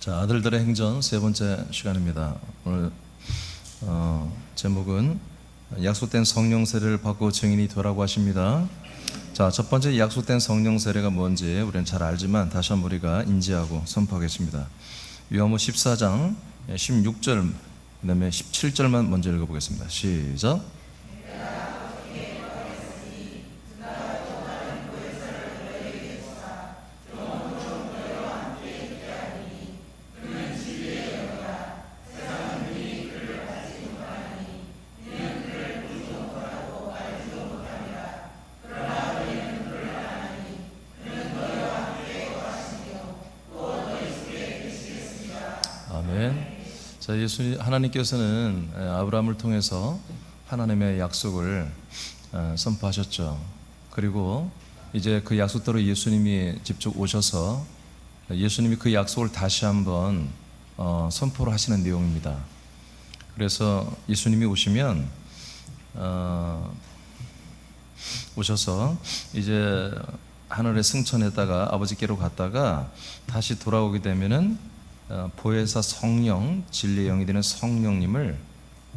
자, 아들들의 행전 세 번째 시간입니다. 오늘 제목은 약속된 성령 세례를 받고 증인이 되라고 하십니다. 자, 첫 번째 약속된 성령 세례가 뭔지 우리는 잘 알지만 다시 한번 우리가 인지하고 선포하겠습니다. 요한복음 14장 16절 그 다음에 17절만 먼저 읽어보겠습니다. 시작. 아멘. 자, 하나님께서는 아브라함을 통해서 하나님의 약속을 선포하셨죠. 그리고 이제 그 약속대로 예수님이 직접 오셔서 예수님이 그 약속을 다시 한번 선포를 하시는 내용입니다. 그래서 예수님이 오셔서 이제 하늘에 승천했다가 아버지께로 갔다가 다시 돌아오게 되면은 보혜사 성령, 진리의 영이 되는 성령님을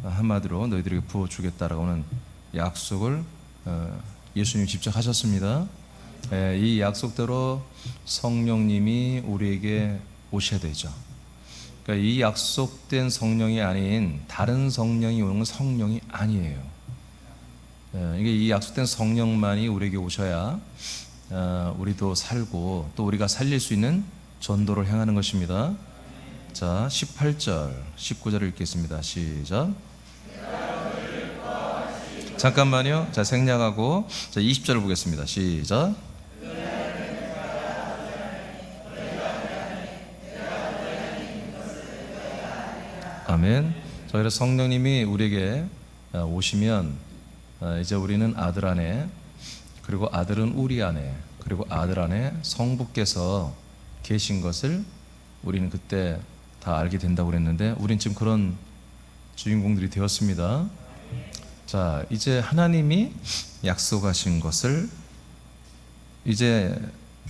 한마디로 너희들에게 부어주겠다라고 하는 약속을 예수님이 직접 하셨습니다. 이 약속대로 성령님이 우리에게 오셔야 되죠. 그러니까 이 약속된 성령이 아닌 다른 성령이 오는 건 성령이 아니에요. 이게 이 약속된 성령만이 우리에게 오셔야 우리도 살고 또 우리가 살릴 수 있는 전도를 행하는 것입니다. 자, 18절, 19절을 읽겠습니다. 시작. 잠깐만요. 자, 생략하고 자, 20절을 보겠습니다. 시작. 아멘. 자, 그래서 성령님이 우리에게 오시면 이제 우리는 아들 안에, 그리고 아들은 우리 안에, 그리고 아들 안에 성부께서 계신 것을 우리는 그때 다 알게 된다고 그랬는데 우린 지금 그런 주인공들이 되었습니다. 자, 이제 하나님이 약속하신 것을 이제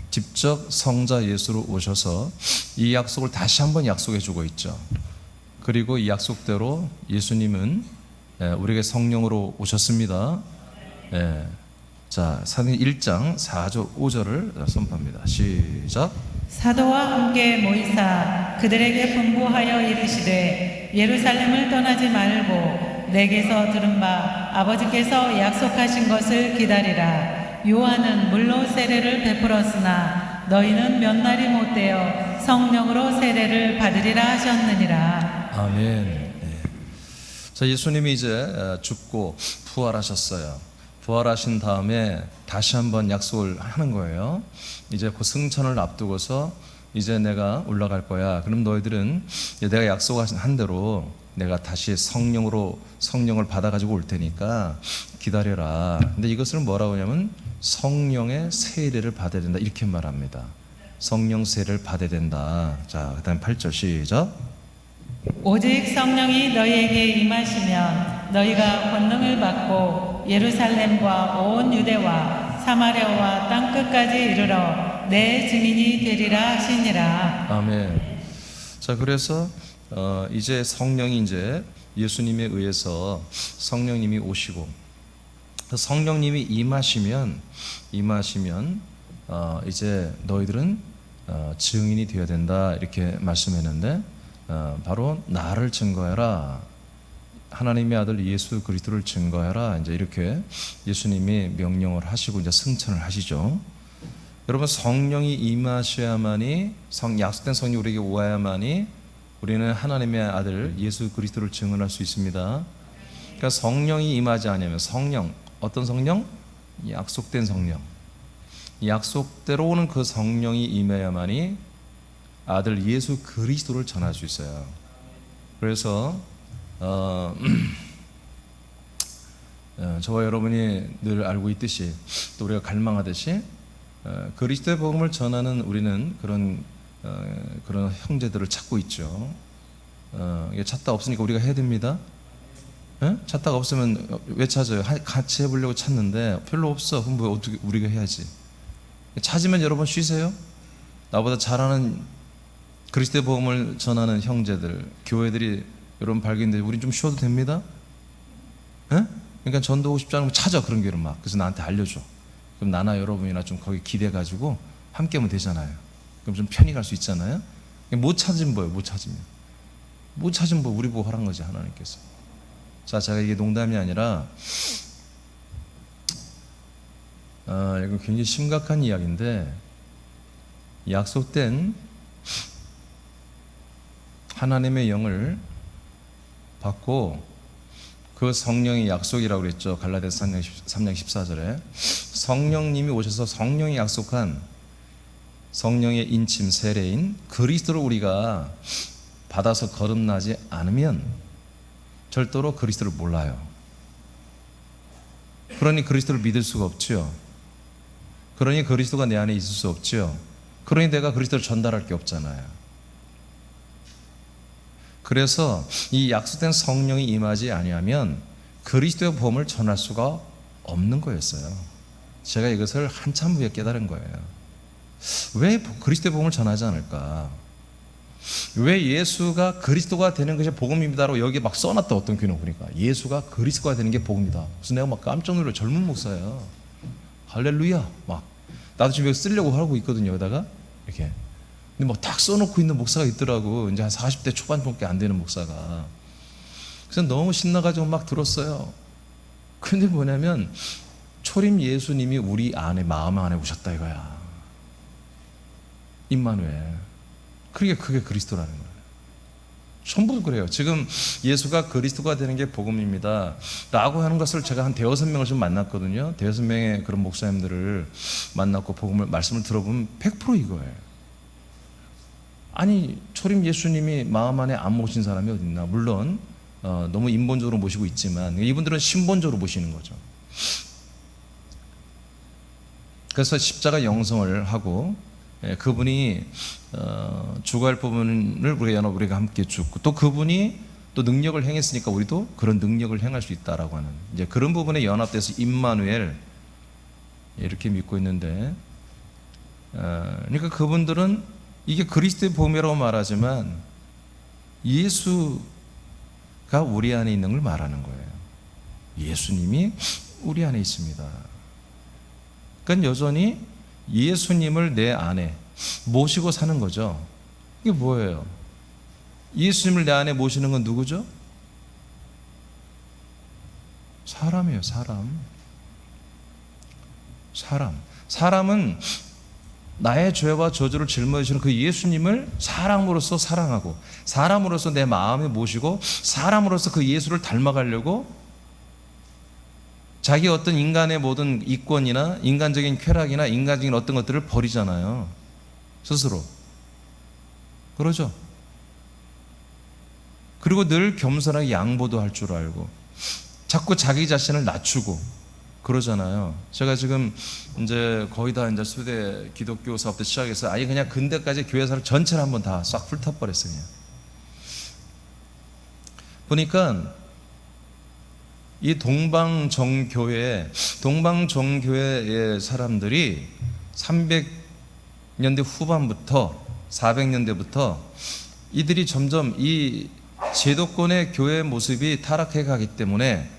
직접 성자 예수로 오셔서 이 약속을 다시 한번 약속해 주고 있죠. 그리고 이 약속대로 예수님은 우리에게 성령으로 오셨습니다. 자, 사도행 1장 4절 5절을 선포합니다. 시작. 사도와 함께 모이사 그들에게 분부하여 이르시되 예루살렘을 떠나지 말고 내게서 들은 바 아버지께서 약속하신 것을 기다리라. 요한은 물로 세례를 베풀었으나 너희는 몇 날이 못되어 성령으로 세례를 받으리라 하셨느니라. 아멘. 자, 예수님이 이제 죽고 부활하셨어요. 부활하신 다음에 다시 한번 약속을 하는 거예요. 이제 그 승천을 앞두고서 이제 내가 올라갈 거야. 그럼 너희들은 내가 약속한 대로 내가 다시 성령을 받아가지고 올 테니까 기다려라. 근데 이것을 뭐라고 하냐면 성령의 세례를 받아야 된다, 이렇게 말합니다. 성령 세례를 받아야 된다. 자, 그 다음 8절 시작. 오직 성령이 너희에게 임하시면 너희가 권능을 받고 예루살렘과 온 유대와 사마리아와 땅끝까지 이르러 내 증인이 되리라 하시니라. 아멘. 자, 그래서 이제 성령이 이제 예수님에 의해서 성령님이 오시고 성령님이 임하시면 이제 너희들은 증인이 되어야 된다, 이렇게 말씀했는데 바로 나를 증거해라, 하나님의 아들 예수 그리스도를 증거해라, 이제 이렇게 예수님이 명령을 하시고 이제 승천을 하시죠. 여러분, 성령이 임하셔야만이, 약속된 성령이 우리에게 오야만이 우리는 하나님의 아들 예수 그리스도를 증언할 수 있습니다. 그러니까 성령이 임하지 않으면 어떤 성령? 약속된 성령. 약속대로 오는 그 성령이 임해야만이 아들 예수 그리스도를 전할 수 있어요. 그래서 저와 여러분이 늘 알고 있듯이 또 우리가 갈망하듯이 그리스도의 복음을 전하는 우리는 그런 형제들을 찾고 있죠. 이게 찾다 없으니까 우리가 해야 됩니다. 찾다가 없으면 왜 찾아요? 같이 해보려고 찾는데 별로 없어. 그럼 뭐 어떻게 우리가 해야지? 찾으면 여러분 쉬세요? 나보다 잘하는 그리스도의 복음을 전하는 형제들, 교회들이 여러분 발견되는데 우린 좀 쉬어도 됩니다? 예? 그러니까 전도하고 싶지 않으면 찾아, 그런 교회를 막. 그래서 나한테 알려줘. 그럼 나나 여러분이나 좀 거기 기대가지고 함께 하면 되잖아요. 그럼 좀 편히 갈 수 있잖아요. 못 찾으면 뭐예요? 못 찾으면 뭐 우리 보고 하란 거지, 하나님께서. 자, 제가 이게 농담이 아니라 이거 굉장히 심각한 이야기인데, 약속된 하나님의 영을 받고 그 성령의 약속이라고 그랬죠. 갈라디아서 3장 14절에 성령님이 오셔서 성령이 약속한 성령의 인침 세례인 그리스도를 우리가 받아서 거듭나지 않으면 절대로 그리스도를 몰라요. 그러니 그리스도를 믿을 수가 없죠. 그러니 그리스도가 내 안에 있을 수 없죠. 그러니 내가 그리스도를 전달할 게 없잖아요. 그래서 이 약속된 성령이 임하지 아니하면 그리스도의 복음을 전할 수가 없는 거였어요. 제가 이것을 한참 후에 깨달은 거예요. 왜 그리스도의 복음을 전하지 않을까? 왜 예수가 그리스도가 되는 것이 복음입니다라고 여기 막 써놨다. 어떤 교회는 보니까 예수가 그리스도가 되는 게 복음이다. 그래서 내가 막 깜짝 놀라요. 젊은 목사예요. 할렐루야 막. 나도 지금 이거 쓰려고 하고 있거든요. 여기다가 이렇게. 근데 뭐 딱 써놓고 있는 목사가 있더라고. 이제 한 40대 초반밖에 안 되는 목사가. 그래서 너무 신나가지고 막 들었어요. 근데 뭐냐면 초림 예수님이 우리 안에, 마음 안에 오셨다 이거야. 임마누엘. 그게 그리스도라는 거예요. 전부 그래요. 지금 예수가 그리스도가 되는 게 복음입니다 라고 하는 것을 제가 한 대여섯 명을 좀 만났거든요. 대여섯 명의 그런 목사님들을 만났고 복음을, 말씀을 들어보면 100% 이거예요. 아니, 초림 예수님이 마음 안에 안 모신 사람이 어디 있나. 물론 너무 인본적으로 모시고 있지만 이분들은 신본적으로 모시는 거죠. 그래서 십자가 영성을 하고 그분이 죽어갈 부분을 우리가 함께 죽고, 또 그분이 또 능력을 행했으니까 우리도 그런 능력을 행할 수 있다라고 하는, 이제 그런 부분에 연합돼서 임마누엘 이렇게 믿고 있는데, 그러니까 그분들은 이게 그리스도의 복음이라고 말하지만 예수가 우리 안에 있는 걸 말하는 거예요. 예수님이 우리 안에 있습니다. 그러니까 여전히 예수님을 내 안에 모시고 사는 거죠. 이게 뭐예요? 예수님을 내 안에 모시는 건 누구죠? 사람이에요. 사람은 나의 죄와 저주를 짊어지시는 그 예수님을 사람으로서 사랑하고, 사람으로서 내 마음에 모시고, 사람으로서 그 예수를 닮아가려고 자기 어떤 인간의 모든 이권이나 인간적인 쾌락이나 인간적인 어떤 것들을 버리잖아요. 스스로. 그러죠. 그리고 늘 겸손하게 양보도 할 줄 알고 자꾸 자기 자신을 낮추고 그러잖아요. 제가 지금 이제 거의 다 이제 수대 기독교 사업부터 시작해서 아예 그냥 근대까지 교회사를 전체를 한번 다 싹 훑어버렸어요. 그냥. 보니까 이 동방정교회의 사람들이 300년대 후반부터 400년대부터 이들이 점점 이 제도권의 교회의 모습이 타락해 가기 때문에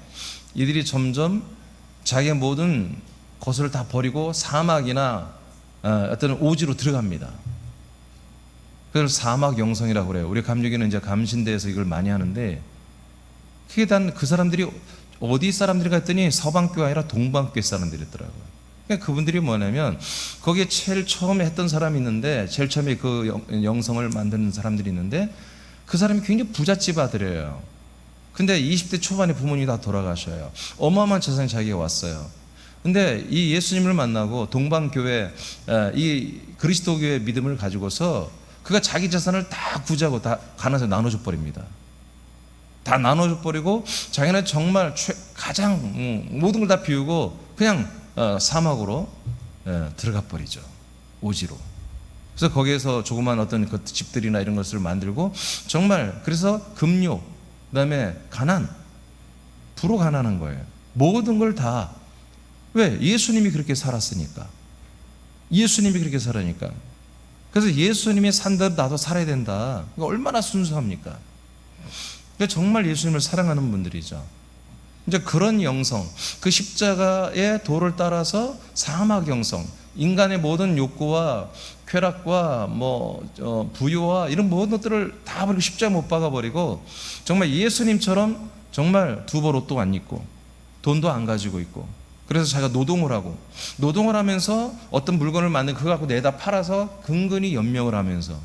이들이 점점 자기의 모든 것을 다 버리고 사막이나 어떤 오지로 들어갑니다. 그래서 사막 영성이라고 그래요. 우리 감리교는 이제 감신대에서 이걸 많이 하는데, 그게 단 그 사람들이 어디 사람들이 갔더니 서방교회 아니라 동방교회 사람들이었더라고요. 그러니까 그분들이 뭐냐면 거기에 제일 처음에 했던 사람이 있는데, 제일 처음에 그 영성을 만드는 사람들이 있는데, 그 사람이 굉장히 부잣집 아들이에요. 근데 20대 초반에 부모님이 다 돌아가셔요. 어마어마한 재산이 자기가 왔어요. 근데 이 예수님을 만나고 동방교회, 이 그리스도교회 믿음을 가지고서 그가 자기 재산을 다 구제하고 다 가난해서 나눠줘 버립니다. 다 나눠줘 버리고 자기는 정말 가장 모든 걸 다 비우고 그냥 사막으로 들어가 버리죠. 오지로. 그래서 거기에서 조그만 어떤 그 집들이나 이런 것을 만들고, 정말 그래서 금욕, 그다음에 가난, 부로 가난한 거예요. 모든 걸 다. 왜? 예수님이 그렇게 살았으니까. 예수님이 그렇게 살으니까. 그래서 예수님이 산 대로 나도 살아야 된다. 이거 얼마나 순수합니까? 그러니까 정말 예수님을 사랑하는 분들이죠. 이제 그런 영성, 그 십자가의 도를 따라서 사막 영성, 인간의 모든 욕구와 쾌락과 부유와 이런 모든 것들을 다 버리고 십자가 못 박아 버리고 정말 예수님처럼 정말 두 벌 옷도 안 입고 돈도 안 가지고 있고, 그래서 자기가 노동을 하면서 어떤 물건을 만든 그거 갖고 내다 팔아서 근근히 연명을 하면서.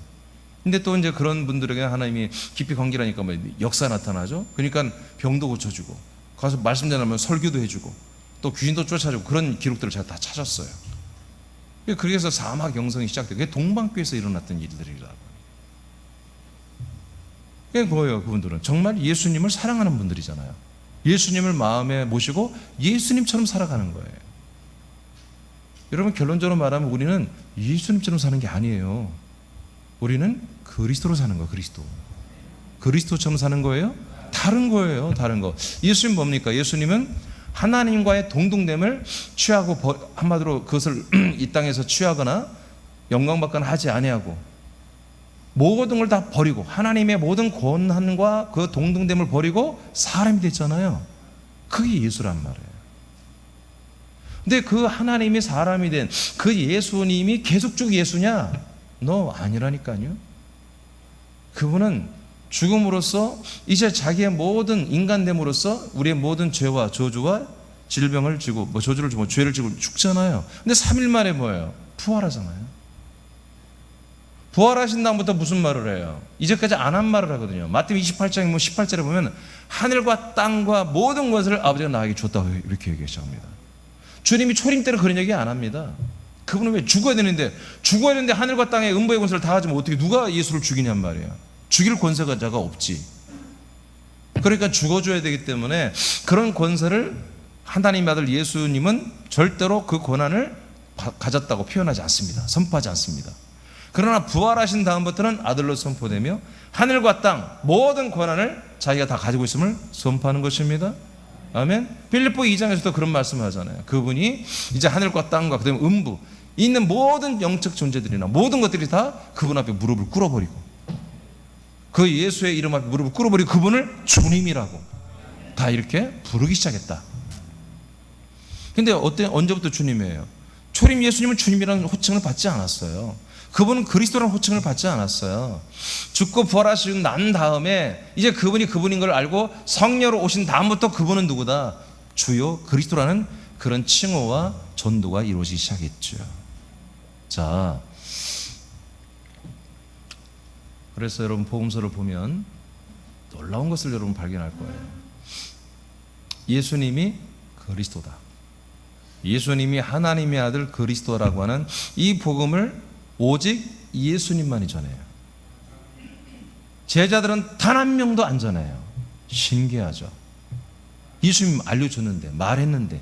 근데 또 이제 그런 분들에게 하나님이 깊이 관계라니까 역사 나타나죠. 그러니까 병도 고쳐주고, 가서 말씀 전하면 설교도 해주고, 또 귀신도 쫓아주고, 그런 기록들을 제가 다 찾았어요. 그래서 사막 영성이 시작돼요. 그게 동방교에서 일어났던 일들이라고. 그게 뭐예요? 그분들은 정말 예수님을 사랑하는 분들이잖아요. 예수님을 마음에 모시고 예수님처럼 살아가는 거예요. 여러분, 결론적으로 말하면 우리는 예수님처럼 사는 게 아니에요. 우리는 그리스도로 사는 거예요. 그리스도처럼 사는 거예요? 다른 거예요. 다른 거. 예수님 뭡니까? 예수님은 하나님과의 동등됨을 취하고, 한마디로 그것을 이 땅에서 취하거나 영광받거나 하지 아니하고 모든 걸 다 버리고 하나님의 모든 권한과 그 동등됨을 버리고 사람이 됐잖아요. 그게 예수란 말이에요. 근데 그 하나님이 사람이 된 그 예수님이 계속 예수냐? 너 아니라니까요. 그분은 죽음으로써 이제 자기의 모든 인간됨으로써 우리의 모든 죄와 저주와 질병을 지고 저주를 지고 죄를 지고 죽잖아요. 근데 3일 만에 뭐예요? 부활하잖아요. 부활하신 다음부터 무슨 말을 해요? 이제까지 안 한 말을 하거든요. 마태복음 28장 18절에 보면 하늘과 땅과 모든 것을 아버지가 나에게 줬다고 이렇게 얘기해 시작합니다. 주님이 초림 때는 그런 얘기 안 합니다. 그분은 왜 죽어야 되는데 하늘과 땅의 음부의 권세를 다 가지면 어떻게 누가 예수를 죽이냔 말이에요. 죽일 권세가 없지. 그러니까 죽어줘야 되기 때문에 그런 권세를 하나님의 아들 예수님은 절대로 그 권한을 가졌다고 표현하지 않습니다. 선포하지 않습니다. 그러나 부활하신 다음부터는 아들로 선포되며 하늘과 땅 모든 권한을 자기가 다 가지고 있음을 선포하는 것입니다. 아멘. 빌립보 2장에서도 그런 말씀을 하잖아요. 그분이 이제 하늘과 땅과 그다음에 음부 있는 모든 영적 존재들이나 모든 것들이 다 그분 앞에 무릎을 꿇어버리고 그 예수의 이름 앞에 무릎을 꿇어버리고 그분을 주님이라고 다 이렇게 부르기 시작했다. 근데 언제부터 주님이에요? 초림 예수님은 주님이라는 호칭을 받지 않았어요. 그분은 그리스도라는 호칭을 받지 않았어요. 죽고 부활하시고 난 다음에 이제 그분이 그분인 걸 알고 성령으로 오신 다음부터 그분은 누구다? 주요 그리스도라는 그런 칭호와 전도가 이루어지기 시작했죠. 자, 그래서 여러분 복음서를 보면 놀라운 것을 여러분 발견할 거예요. 예수님이 그리스도다. 예수님이 하나님의 아들 그리스도라고 하는 이 복음을 오직 예수님만이 전해요. 제자들은 단 한 명도 안 전해요. 신기하죠. 예수님 알려줬는데, 말했는데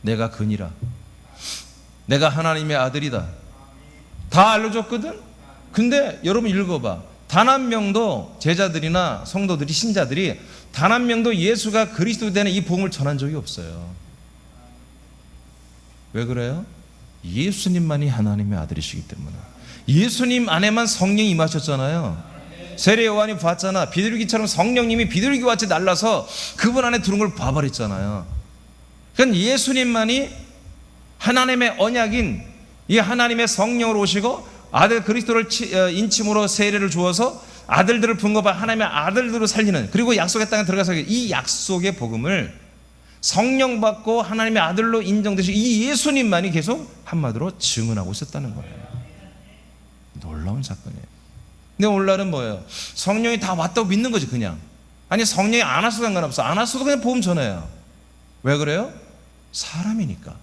내가 그니라, 내가 하나님의 아들이다, 다 알려줬거든. 근데 여러분 읽어봐. 단 한 명도 제자들이나 성도들이, 신자들이 단 한 명도 예수가 그리스도 되는 이 복음을 전한 적이 없어요. 왜 그래요? 예수님만이 하나님의 아들이시기 때문에. 예수님 안에만 성령이 임하셨잖아요. 세례 요한이 봤잖아. 비둘기처럼 성령님이 비둘기와 같이 날라서 그분 안에 들어온 걸 봐버렸잖아요. 그러니까 예수님만이 하나님의 언약인 이 하나님의 성령으로 오시고 아들 그리스도를 인침으로 세례를 주어서 아들들을 분급한 하나님의 아들들을 살리는, 그리고 약속의 땅에 들어가서 이 약속의 복음을 성령 받고 하나님의 아들로 인정되신 이 예수님만이 계속 한마디로 증언하고 있었다는 거예요. 놀라운 사건이에요. 근데 오늘날은 뭐예요? 성령이 다 왔다고 믿는 거지 그냥. 아니 성령이 안 왔어도 상관없어. 안 왔어도 그냥 복음 전해요. 왜 그래요? 사람이니까.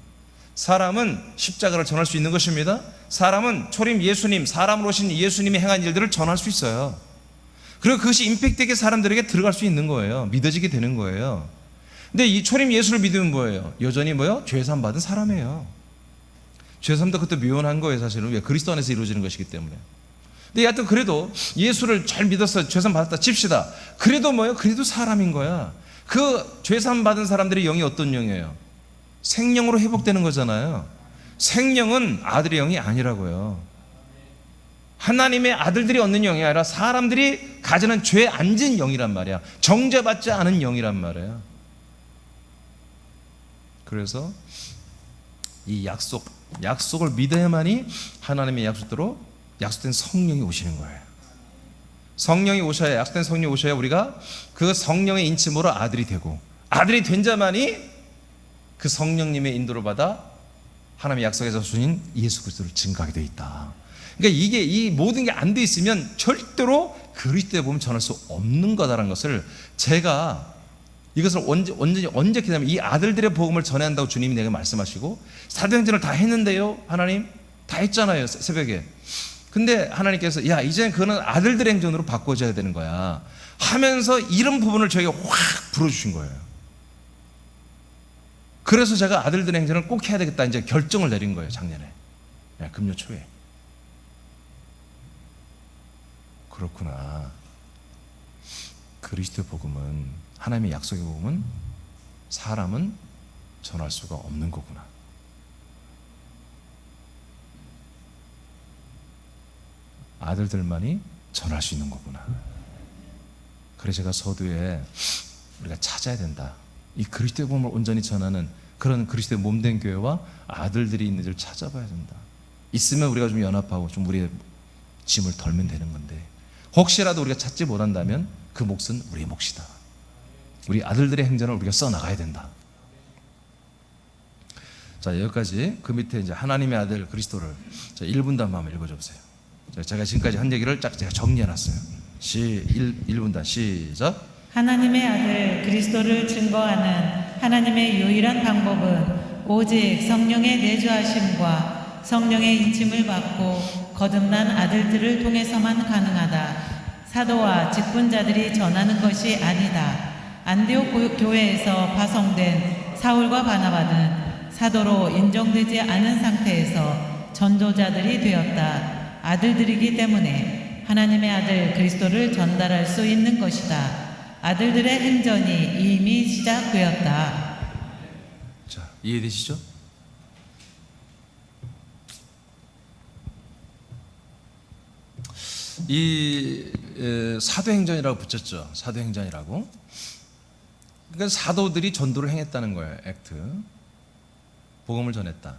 사람은 십자가를 전할 수 있는 것입니다. 사람은 초림 예수님, 사람으로 오신 예수님이 행한 일들을 전할 수 있어요. 그리고 그것이 임팩트있게 사람들에게 들어갈 수 있는 거예요. 믿어지게 되는 거예요. 근데 이 초림 예수를 믿으면 뭐예요? 여전히 뭐예요? 죄사함 받은 사람이에요. 죄사함도 그것도 묘한 거예요. 사실은. 왜? 그리스도 안에서 이루어지는 것이기 때문에. 근데 여하튼 그래도 예수를 잘 믿어서 죄사함 받았다 칩시다. 그래도 뭐예요? 그래도 사람인 거야. 그 죄사함 받은 사람들의 영이 어떤 영이에요? 생명으로 회복되는 거잖아요. 생명은 아들의 영이 아니라고요. 하나님의 아들들이 얻는 영이 아니라 사람들이 가지는 죄 앉은 영이란 말이야. 정죄받지 않은 영이란 말이야. 그래서 이 약속을 믿어야만이 하나님의 약속대로 약속된 성령이 오시는 거예요. 성령이 오셔야, 약속된 성령이 오셔야 우리가 그 성령의 인침으로 아들이 되고, 아들이 된 자만이 그 성령님의 인도를 받아 하나님의 약속에서 주신 예수 그리스도를 증거하게 되어 있다. 그러니까 이게 이 모든 게 안 돼 있으면 절대로 그리스도의 복음을 전할 수 없는 거다라는 것을 제가 이것을 언제 기다면 이 아들들의 복음을 전해야 한다고 주님이 내게 말씀하시고 사도행전을 다 했는데요. 하나님 다 했잖아요. 새벽에. 근데 하나님께서 야 이제는 그거는 아들들의 행전으로 바꿔줘야 되는 거야 하면서 이런 부분을 저에게 확 불어주신 거예요. 그래서 제가 아들들의 행전을 꼭 해야 되겠다 이제 결정을 내린 거예요. 작년에 금요 초에. 그렇구나. 그리스도의 복음은, 하나님의 약속의 복음은 사람은 전할 수가 없는 거구나. 아들들만이 전할 수 있는 거구나. 그래서 제가 서두에 우리가 찾아야 된다. 이 그리스도의 복음을 온전히 전하는 그런 그리스도의 몸된 교회와 아들들이 있는 줄 찾아봐야 된다. 있으면 우리가 좀 연합하고 좀 우리의 짐을 덜면 되는 건데, 혹시라도 우리가 찾지 못한다면 그 몫은 우리의 몫이다. 우리 아들들의 행전을 우리가 써나가야 된다. 자, 여기까지. 그 밑에 이제 하나님의 아들 그리스도를 1분단 한번 읽어줘보세요. 제가 지금까지 한 얘기를 쫙 제가 정리해놨어요. 1분단 시작. 하나님의 아들 그리스도를 증거하는 하나님의 유일한 방법은 오직 성령의 내주하심과 성령의 인침을 받고 거듭난 아들들을 통해서만 가능하다. 사도와 직분자들이 전하는 것이 아니다. 안디옥 교회에서 파송된 사울과 바나바는 사도로 인정되지 않은 상태에서 전도자들이 되었다. 아들들이기 때문에 하나님의 아들 그리스도를 전달할 수 있는 것이다. 아들들의 행전이 이미 시작되었다. 자, 이해되시죠? 이 사도행전이라고 붙였죠. 사도행전이라고. 그러니까 사도들이 전도를 행했다는 거예요. 액트. 복음을 전했다.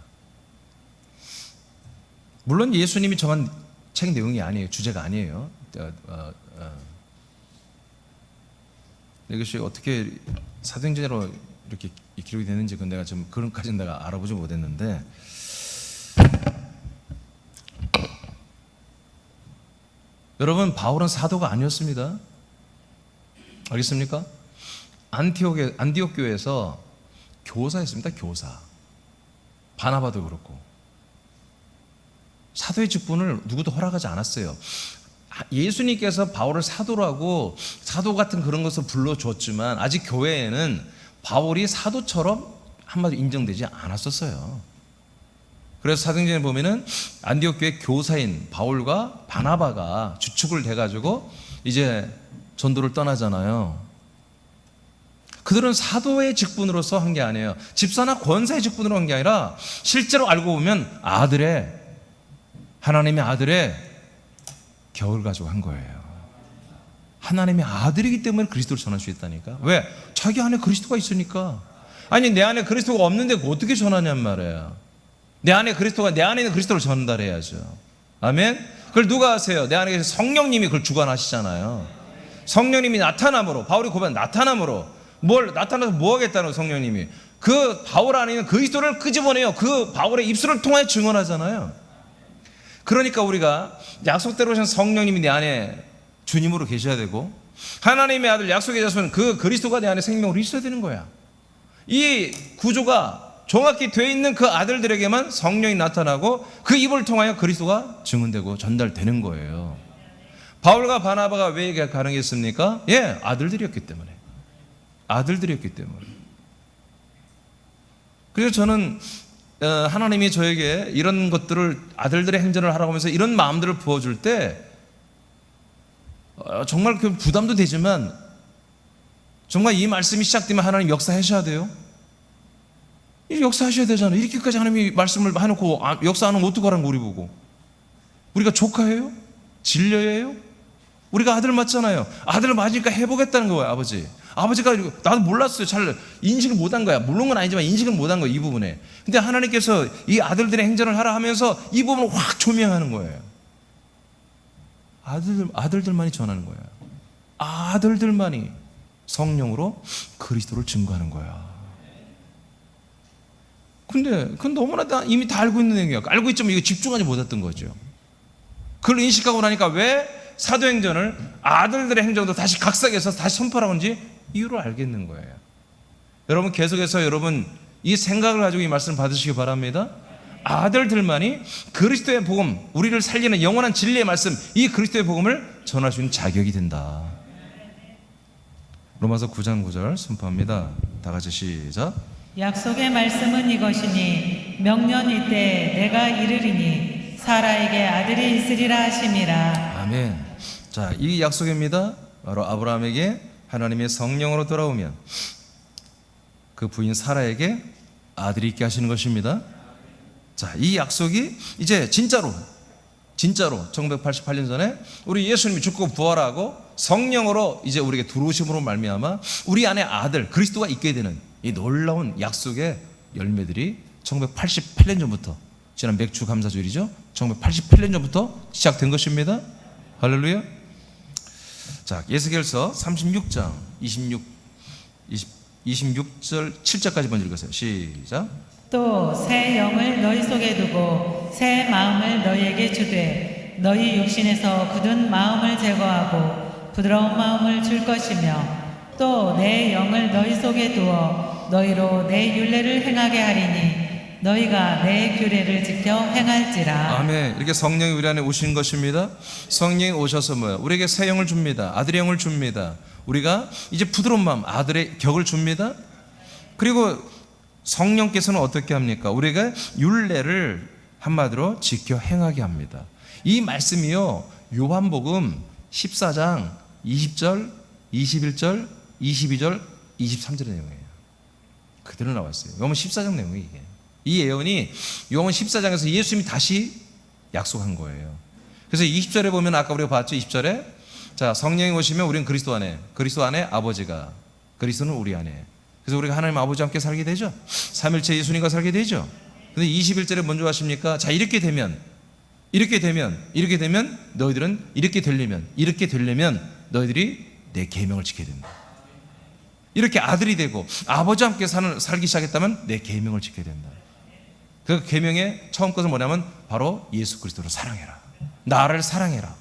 물론 예수님이 정한 책 내용이 아니에요. 주제가 아니에요. 이것이 어떻게 사도행전으로 이렇게 기록이 되는지 그건 내가 좀 그런까지는 내가 알아보지 못했는데, 여러분 바울은 사도가 아니었습니다. 알겠습니까? 안디옥 교회에서 교사였습니다. 교사. 바나바도 그렇고 사도의 직분을 누구도 허락하지 않았어요. 예수님께서 바울을 사도라고 사도 같은 그런 것을 불러줬지만 아직 교회에는 바울이 사도처럼 한마디로 인정되지 않았었어요. 그래서 사도행전에 보면은 안디옥 교회 교사인 바울과 바나바가 주축을 돼가지고 이제 전도를 떠나잖아요. 그들은 사도의 직분으로서 한 게 아니에요. 집사나 권사의 직분으로 한 게 아니라 실제로 알고 보면 하나님의 아들의 격을 가지고 한 거예요. 하나님의 아들이기 때문에 그리스도를 전할 수 있다니까. 왜? 자기 안에 그리스도가 있으니까. 아니 내 안에 그리스도가 없는데 어떻게 전하냔 말이에요. 내 안에 있는 그리스도를 전달해야죠. 아멘. 그걸 누가 하세요? 내 안에 계신 성령님이 그걸 주관하시잖아요. 성령님이 나타남으로, 바울이 고백한 나타남으로, 나타나서 뭐 하겠다는 성령님이 그 바울 안에 있는 그리스도를 끄집어내요. 그 바울의 입술을 통하여 증언하잖아요. 그러니까 우리가 약속대로 오신 성령님이 내 안에 주님으로 계셔야 되고, 하나님의 아들 약속의 자손은 그 그리스도가 내 안에 생명으로 있어야 되는 거야. 이 구조가 정확히 되어 있는 그 아들들에게만 성령이 나타나고 그 입을 통하여 그리스도가 증언되고 전달되는 거예요. 바울과 바나바가 왜 이게 가능했습니까? 아들들이었기 때문에. 그래서 저는 하나님이 저에게 이런 것들을 아들들의 행전을 하라고 하면서 이런 마음들을 부어줄 때 정말 그 부담도 되지만, 정말 이 말씀이 시작되면 하나님 역사하셔야 돼요. 역사하셔야 되잖아요. 이렇게까지 하나님이 말씀을 해놓고 역사하는 거 어떡하라는 거 우리 보고. 우리가 조카예요? 진료예요? 우리가 아들 맞잖아요. 아들 맞으니까 해보겠다는 거예요, 아버지. 아버지가 나도 몰랐어요. 잘 인식을 못한 거야. 물론 건 아니지만 인식을 못한 거예요, 이 부분에. 근데 하나님께서 이 아들들의 행전을 하라 하면서 이 부분을 확 조명하는 거예요. 아들들만이 전하는 거예요. 아들들만이 성령으로 그리스도를 증거하는 거야. 근데 그건 너무나 이미 다 알고 있는 내용이야. 알고 있지만 이거 집중하지 못했던 거죠. 그걸 인식하고 나니까 왜 사도행전을 아들들의 행정도 다시 각색해서 다시 선포하는지 이유를 알겠는 거예요. 여러분 계속해서 여러분 이 생각을 가지고 이 말씀을 받으시기 바랍니다. 아들들만이 그리스도의 복음, 우리를 살리는 영원한 진리의 말씀, 이 그리스도의 복음을 전할 수 있는 자격이 된다. 로마서 9장 9절 선포합니다. 다 같이 시작. 약속의 말씀은 이것이니 명년 이때 내가 이르리니 사라에게 아들이 있으리라 하심이라. 아멘. 자, 이 약속입니다. 바로 아브라함에게 하나님의 성령으로 돌아오면 그 부인 사라에게 아들이 있게 하시는 것입니다. 자, 이 약속이 이제 진짜로 1988년 전에 우리 예수님이 죽고 부활하고 성령으로 이제 우리에게 들어오심으로 말미암아 우리 안에 아들 그리스도가 있게 되는 이 놀라운 약속의 열매들이 1988년 전부터, 지난 맥주 감사주일이죠, 1988년 전부터 시작된 것입니다. 할렐루야. 자, 예스겔서 36장 26절 7절까지 먼저 읽으세요. 시작. 또 새 영을 너희 속에 두고 새 마음을 너희에게 주되 너희 육신에서 굳은 마음을 제거하고 부드러운 마음을 줄 것이며 또 내 영을 너희 속에 두어 너희로 내 율례를 행하게 하리니 너희가 내 규례를 지켜 행할지라. 아멘. 이렇게 성령이 우리 안에 오신 것입니다. 성령이 오셔서 뭐야? 우리에게 새 영을 줍니다. 아들의 영을 줍니다. 우리가 이제 부드러운 마음, 아들의 격을 줍니다. 그리고 성령께서는 어떻게 합니까? 우리가 율례를 한마디로 지켜 행하게 합니다. 이 말씀이요, 요한복음 14장 20절, 21절, 22절, 23절의 내용이에요. 그대로 나왔어요. 요한복음 14장 내용이 이게. 이 예언이 요한복음 14장에서 예수님이 다시 약속한 거예요. 그래서 20절에 보면 아까 우리가 봤죠. 20절에 자, 성령이 오시면 우리는 그리스도 안에 아버지가, 그리스도는 우리 안에. 그래서 우리가 하나님 아버지와 함께 살게 되죠. 삼일체 예수님과 살게 되죠. 근데 21절에 먼저 하십니까? 자, 이렇게 되면 너희들은 이렇게 되려면 너희들이 내 계명을 지켜야 된다. 이렇게 아들이 되고 아버지와 함께 살기 시작했다면 내 계명을 지켜야 된다. 그 계명의 처음 것은 뭐냐면 바로 예수 그리스도를 사랑해라. 나를 사랑해라.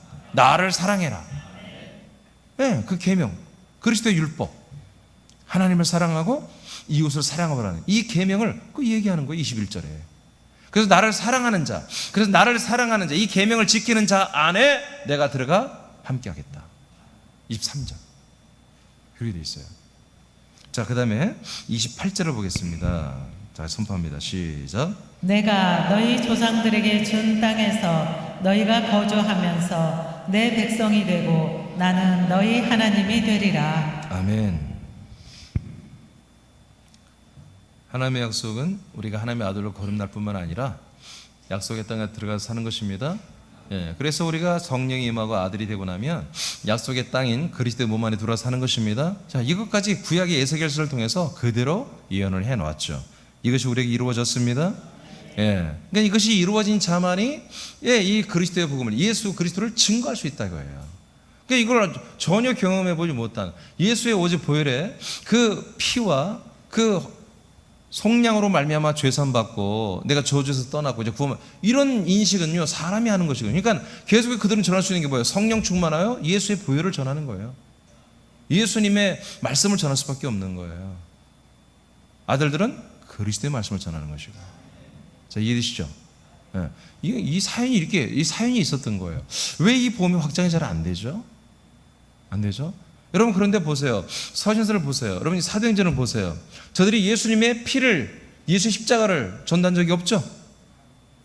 네, 그 계명, 그리스도의 율법, 하나님을 사랑하고 이웃을 사랑하라는 이 계명을 그 얘기하는 거예요. 21절에. 그래서 나를 사랑하는 자, 이 계명을 지키는 자 안에 내가 들어가 함께하겠다. 23절 그렇게 돼 있어요. 자, 그 다음에 28절을 보겠습니다. 자, 선포합니다. 시작. 내가 너희 조상들에게 준 땅에서 너희가 거주하면서 내 백성이 되고 나는 너희 하나님이 되리라. 아멘. 하나님의 약속은 우리가 하나님의 아들로 거듭날 뿐만 아니라 약속의 땅에 들어가서 사는 것입니다. 예, 그래서 우리가 성령이 임하고 아들이 되고 나면 약속의 땅인 그리스도의 몸 안에 들어와 사는 것입니다. 자, 이것까지 구약의 에스겔서를 통해서 그대로 예언을 해놓았죠. 이것이 우리에게 이루어졌습니다. 예, 그러니까 이것이 이루어진 자만이 이 그리스도의 복음을, 예수 그리스도를 증거할 수 있다 이거예요. 그러니까 이걸 전혀 경험해보지 못한 예수의 오직 보혈의 그 피와 그 속량으로 말미암아 죄산받고 내가 저주에서 떠났고 이제 구원, 이런 인식은요 사람이 하는 것이거든요. 그러니까 계속 그들은 전할 수 있는 게 뭐예요? 성령 충만하여 예수의 보혈을 전하는 거예요. 예수님의 말씀을 전할 수밖에 없는 거예요. 아들들은 그리스도의 말씀을 전하는 것이고. 자, 이해되시죠? 네. 이 사연이 있었던 거예요. 왜 이 복음이 확장이 잘 안 되죠? 안 되죠? 여러분, 그런데 보세요. 서신서를 보세요. 여러분, 사도행전을 보세요. 저들이 예수님의 피를, 예수 십자가를 전단 적이 없죠?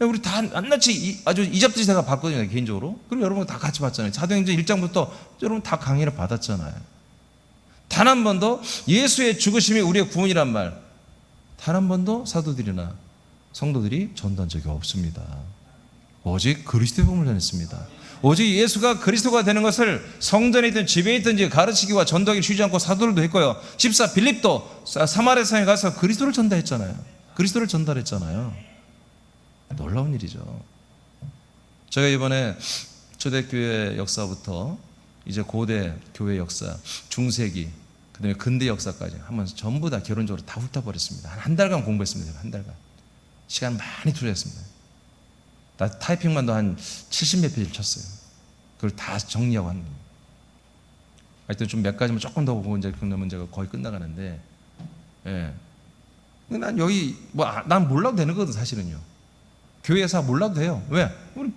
우리 다 낱낱이 아주 이잡듯이 제가 봤거든요, 개인적으로. 그리고 여러분 다 같이 봤잖아요. 사도행전 1장부터 여러분 다 강의를 받았잖아요. 단 한 번도 예수의 죽으심이 우리의 구원이란 말, 단 한 번도 사도들이나 성도들이 전단 적이 없습니다. 오직 그리스도의 복음을 전했습니다. 오직 예수가 그리스도가 되는 것을 성전에 있든 집에 있든지 가르치기와 전도하기 쉬지 않고 사도들도 했고요. 집사 빌립도 사마리아 성에 가서 그리스도를 전달했잖아요. 그리스도를 전달했잖아요. 놀라운 일이죠. 제가 이번에 초대교회 역사부터 이제 고대 교회 역사, 중세기, 그다음에 근대 역사까지 한번 전부 다 결론적으로 다 훑어버렸습니다. 한 달간 공부했습니다. 한 달간 시간 많이 투자했습니다. 나 타이핑만도 한 70몇 페이지를 쳤어요. 그걸 다 정리하고 하는 거예요. 하여튼 좀 몇 가지만 조금 더 보고 이제 그러면 제가 거의 끝나가는데, 예. 난 여기 난 몰라도 되는 거거든 사실은요. 교회에서 몰라도 돼요. 왜? 우리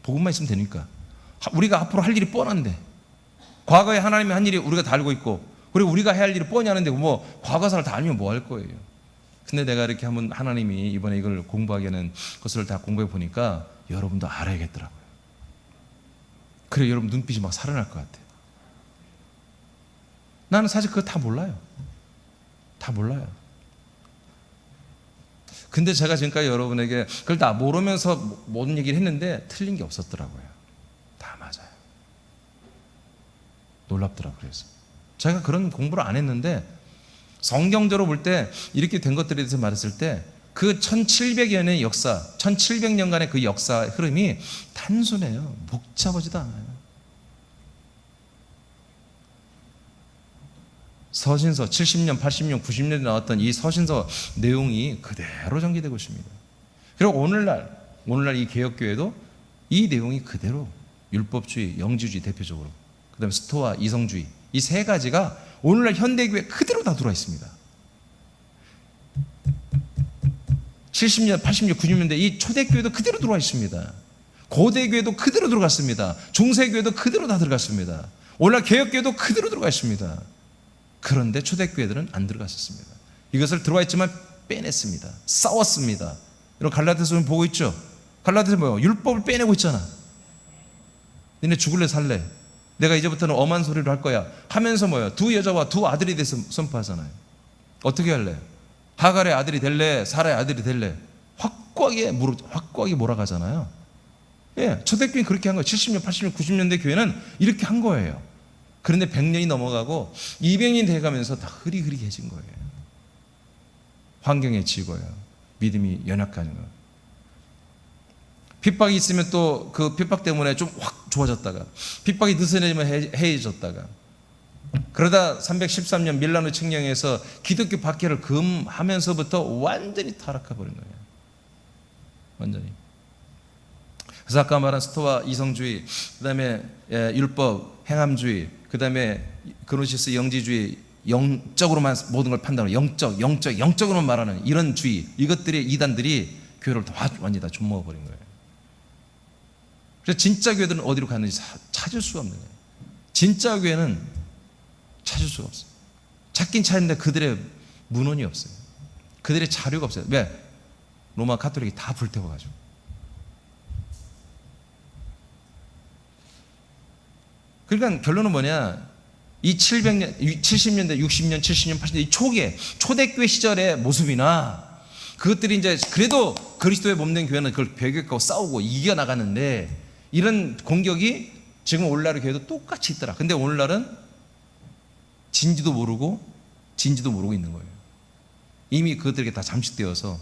복음만 있으면 되니까. 우리가 앞으로 할 일이 뻔한데, 과거에 하나님이 한 일이 우리가 다 알고 있고, 그리고 우리가 해야 할 일이 뻔히 하는데 뭐 과거사를 다 알면 뭐 할 거예요. 근데 내가 이렇게 한번 하나님이 이번에 이걸 공부하게 하는 것을 다 공부해 보니까 여러분도 알아야겠더라고요. 그래 여러분 눈빛이 막 살아날 것 같아요. 나는 사실 그거 다 몰라요. 다 몰라요. 근데 제가 지금까지 여러분에게 그걸 다 모르면서 모든 얘기를 했는데 틀린 게 없었더라고요. 다 맞아요. 놀랍더라고요. 그래서 제가 그런 공부를 안 했는데 성경적으로 볼 때 이렇게 된 것들에 대해서 말했을 때 그 1700여 년의 역사, 1700년간의 그 역사 흐름이 단순해요. 복잡하지도 않아요. 서신서 70년, 80년, 90년에 나왔던 이 서신서 내용이 그대로 전개되고 있습니다. 그리고 오늘날 이 개혁교회도 이 내용이 그대로 율법주의, 영지주의 대표적으로, 그 다음에 스토아, 이성주의 이 세 가지가 오늘날 현대교회 그대로 다 들어와 있습니다. 70년, 80년, 90년대 이 초대교회도 그대로 들어와 있습니다. 고대교회도 그대로 들어갔습니다. 중세교회도 그대로 다 들어갔습니다. 오늘날 개혁교회도 그대로 들어가 있습니다. 그런데 초대교회들은 안 들어갔었습니다. 이것을 들어와 있지만 빼냈습니다. 싸웠습니다. 여러분 갈라디아서 보고 있죠? 갈라디아서 뭐예요? 율법을 빼내고 있잖아. 너네 죽을래 살래? 내가 이제부터는 엄한 소리를 할 거야 하면서 뭐예요? 두 여자와 두 아들에 대해서 선포하잖아요. 어떻게 할래? 하갈의 아들이 될래? 사라의 아들이 될래? 확고하게 몰아가잖아요. 예, 초대교회는 그렇게 한 거예요. 70년, 80년, 90년대 교회는 이렇게 한 거예요. 그런데 100년이 넘어가고 200년이 돼가면서 다 흐리흐리해진 거예요. 환경에 지고요. 믿음이 연약해진 거예요. 핍박이 있으면 또 그 핍박 때문에 좀 확 좋아졌다가 핍박이 느슨해지면 해해졌다가 그러다 313년 밀라노 칙령에서 기독교 박해를 금하면서부터 완전히 타락해버린 거예요. 완전히. 그래서 아까 말한 스토아 이성주의, 그 다음에 율법, 행함주의, 그 다음에 그노시스 영지주의, 영적으로만 모든 걸 판단하는 영적으로만 말하는 이런 주의, 이것들의 이단들이 교회를 완전히 다 좀먹어버린 거예요. 그래서 진짜 교회들은 어디로 갔는지 찾을 수가 없는 거예요. 진짜 교회는 찾을 수가 없어요. 찾긴 찾는데 그들의 문헌이 없어요. 그들의 자료가 없어요. 왜? 로마 가톨릭이 다 불태워가지고. 그러니까 결론은 뭐냐? 이 700년, 70년대, 60년, 70년, 80년 이 초대교회 시절의 모습이나 그것들이 이제 그래도 그리스도의 몸된 교회는 그걸 배격하고 싸우고 이겨나가는데 이런 공격이 지금 오늘날의 교회도 똑같이 있더라. 근데 오늘날은 진지도 모르고 있는 거예요. 이미 그것들에게 다 잠식되어서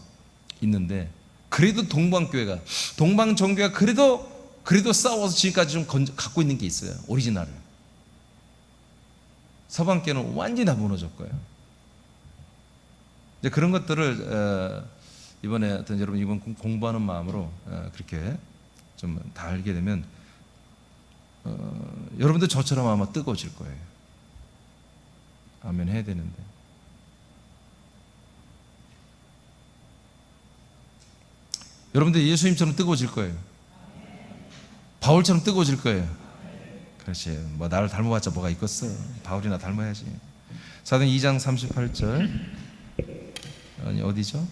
있는데 그래도 동방정교회가 그래도 싸워서 지금까지 좀 갖고 있는 게 있어요. 오리지널을. 서방교회는 완전히 다 무너졌고요. 이제 그런 것들을 이번에 어떤 여러분 이번 공부하는 마음으로 그렇게 좀 다 알게 되면 여러분도 저처럼 아마 뜨거워질 거예요. 아멘 해야 되는데. 여러분들 예수님처럼 뜨거워질 거예요. 바울처럼 뜨거워질 거예요. 그렇지. 뭐 나를 닮아봤자 뭐가 있겠어. 바울이나 닮아야지. 사도행 2장 38절. 아니 어디죠?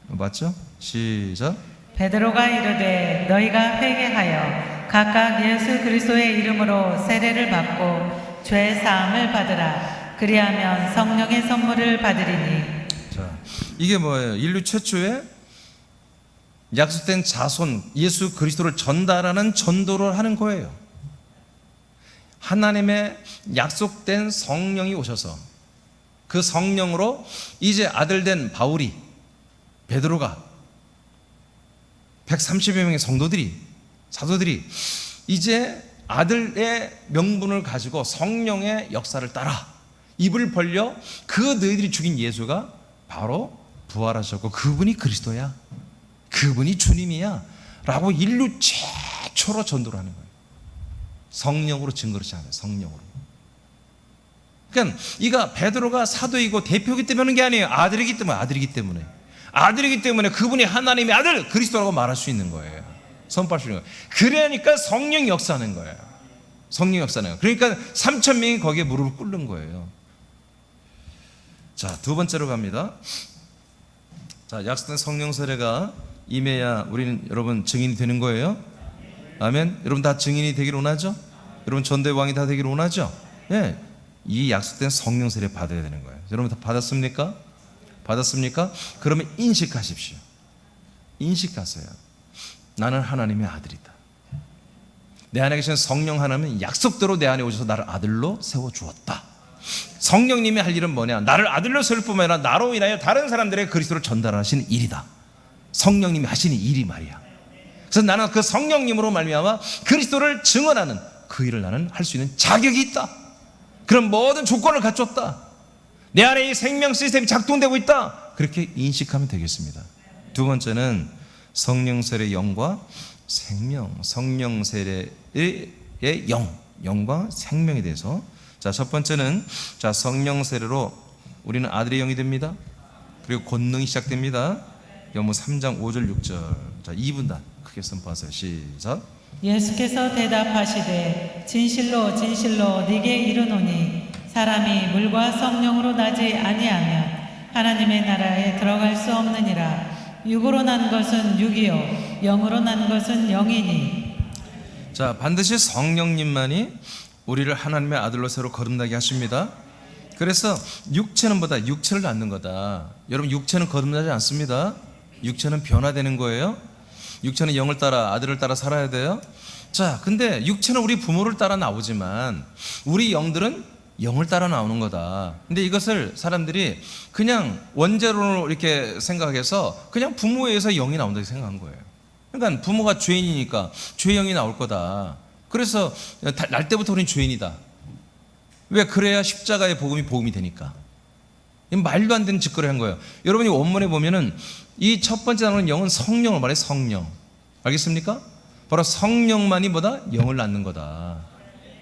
맞죠? 시작. 베드로가 이르되 너희가 회개하여 각각 예수 그리스도의 이름으로 세례를 받고 죄 사함을 받으라. 그리하면 성령의 선물을 받으리니. 자, 이게 뭐예요? 인류 최초의 약속된 자손 예수 그리스도를 전달하는 전도를 하는 거예요. 하나님의 약속된 성령이 오셔서 그 성령으로 이제 아들된 바울이, 베드로가, 130여 명의 성도들이, 사도들이 이제 아들의 명분을 가지고 성령의 역사를 따라 입을 벌려 그 너희들이 죽인 예수가 바로 부활하셨고 그분이 그리스도야, 그분이 주님이야 라고 인류 최초로 전도를 하는 거예요. 성령으로 증거를 시작하는 거예요. 성령으로. 그러니까 이가 베드로가 사도이고 대표이기 때문에 하는 게 아니에요. 아들이기 때문에 그분이 하나님의 아들 그리스도라고 말할 수 있는 거예요. 선포할 수 있는 거예요. 그러니까 성령이 역사하는 거예요. 성령이 역사하는 거예요. 그러니까 3,000명이 거기에 무릎을 꿇는 거예요. 자, 두 번째로 갑니다. 자, 약속된 성령 세례가 임해야 우리는 여러분 증인이 되는 거예요. 아멘. 여러분 다 증인이 되기를 원하죠? 여러분 전도의 왕이 다 되기를 원하죠? 예. 이 약속된 성령 세례 받아야 되는 거예요. 여러분 다 받았습니까? 받았습니까? 그러면 인식하십시오. 인식하세요. 나는 하나님의 아들이다. 내 안에 계신 성령 하나님은 약속대로 내 안에 오셔서 나를 아들로 세워주었다. 성령님이 할 일은 뭐냐? 나를 아들로 세울 뿐만 아니라 나로 인하여 다른 사람들에게 그리스도를 전달하시는 일이다. 성령님이 하시는 일이 말이야. 그래서 나는 그 성령님으로 말미암아 그리스도를 증언하는 그 일을 나는 할 수 있는 자격이 있다. 그런 모든 조건을 갖췄다. 내 안에 이 생명 시스템이 작동되고 있다. 그렇게 인식하면 되겠습니다. 두 번째는 성령 세례의 영과 생명, 성령 세례의 영과 생명에 대해서. 자, 첫 번째는 자, 성령 세례로 우리는 아들의 영이 됩니다. 그리고 권능이 시작됩니다. 요무 3장 5절 6절. 자, 2분단 크게 선포하세요. 시작. 예수께서 대답하시되 진실로 진실로 네게 이르노니 사람이 물과 성령으로 나지 아니하면 하나님의 나라에 들어갈 수 없느니라. 육으로 난 것은 육이요 영으로 난 것은 영이니. 자, 반드시 성령님만이 우리를 하나님의 아들로 새로 거듭나게 하십니다. 그래서 육체는 뭐다? 육체를 낳는 거다. 여러분 육체는 거듭나지 않습니다. 육체는 변화되는 거예요. 육체는 영을 따라 아들을 따라 살아야 돼요. 자, 근데 육체는 우리 부모를 따라 나오지만 우리 영들은 영을 따라 나오는 거다. 근데 이것을 사람들이 그냥 원죄론으로 이렇게 생각해서 그냥 부모에 의해서 영이 나온다고 생각한 거예요. 그러니까 부모가 죄인이니까 죄영이 나올 거다. 그래서 날 때부터 우리는 죄인이다. 왜? 그래야 십자가의 복음이 되니까. 말도 안 되는 짓거리 한 거예요. 여러분이 원문에 보면은 이 첫 번째 나오는 영은 성령을 말해요. 성령. 알겠습니까? 바로 성령만이 뭐다? 영을 낳는 거다.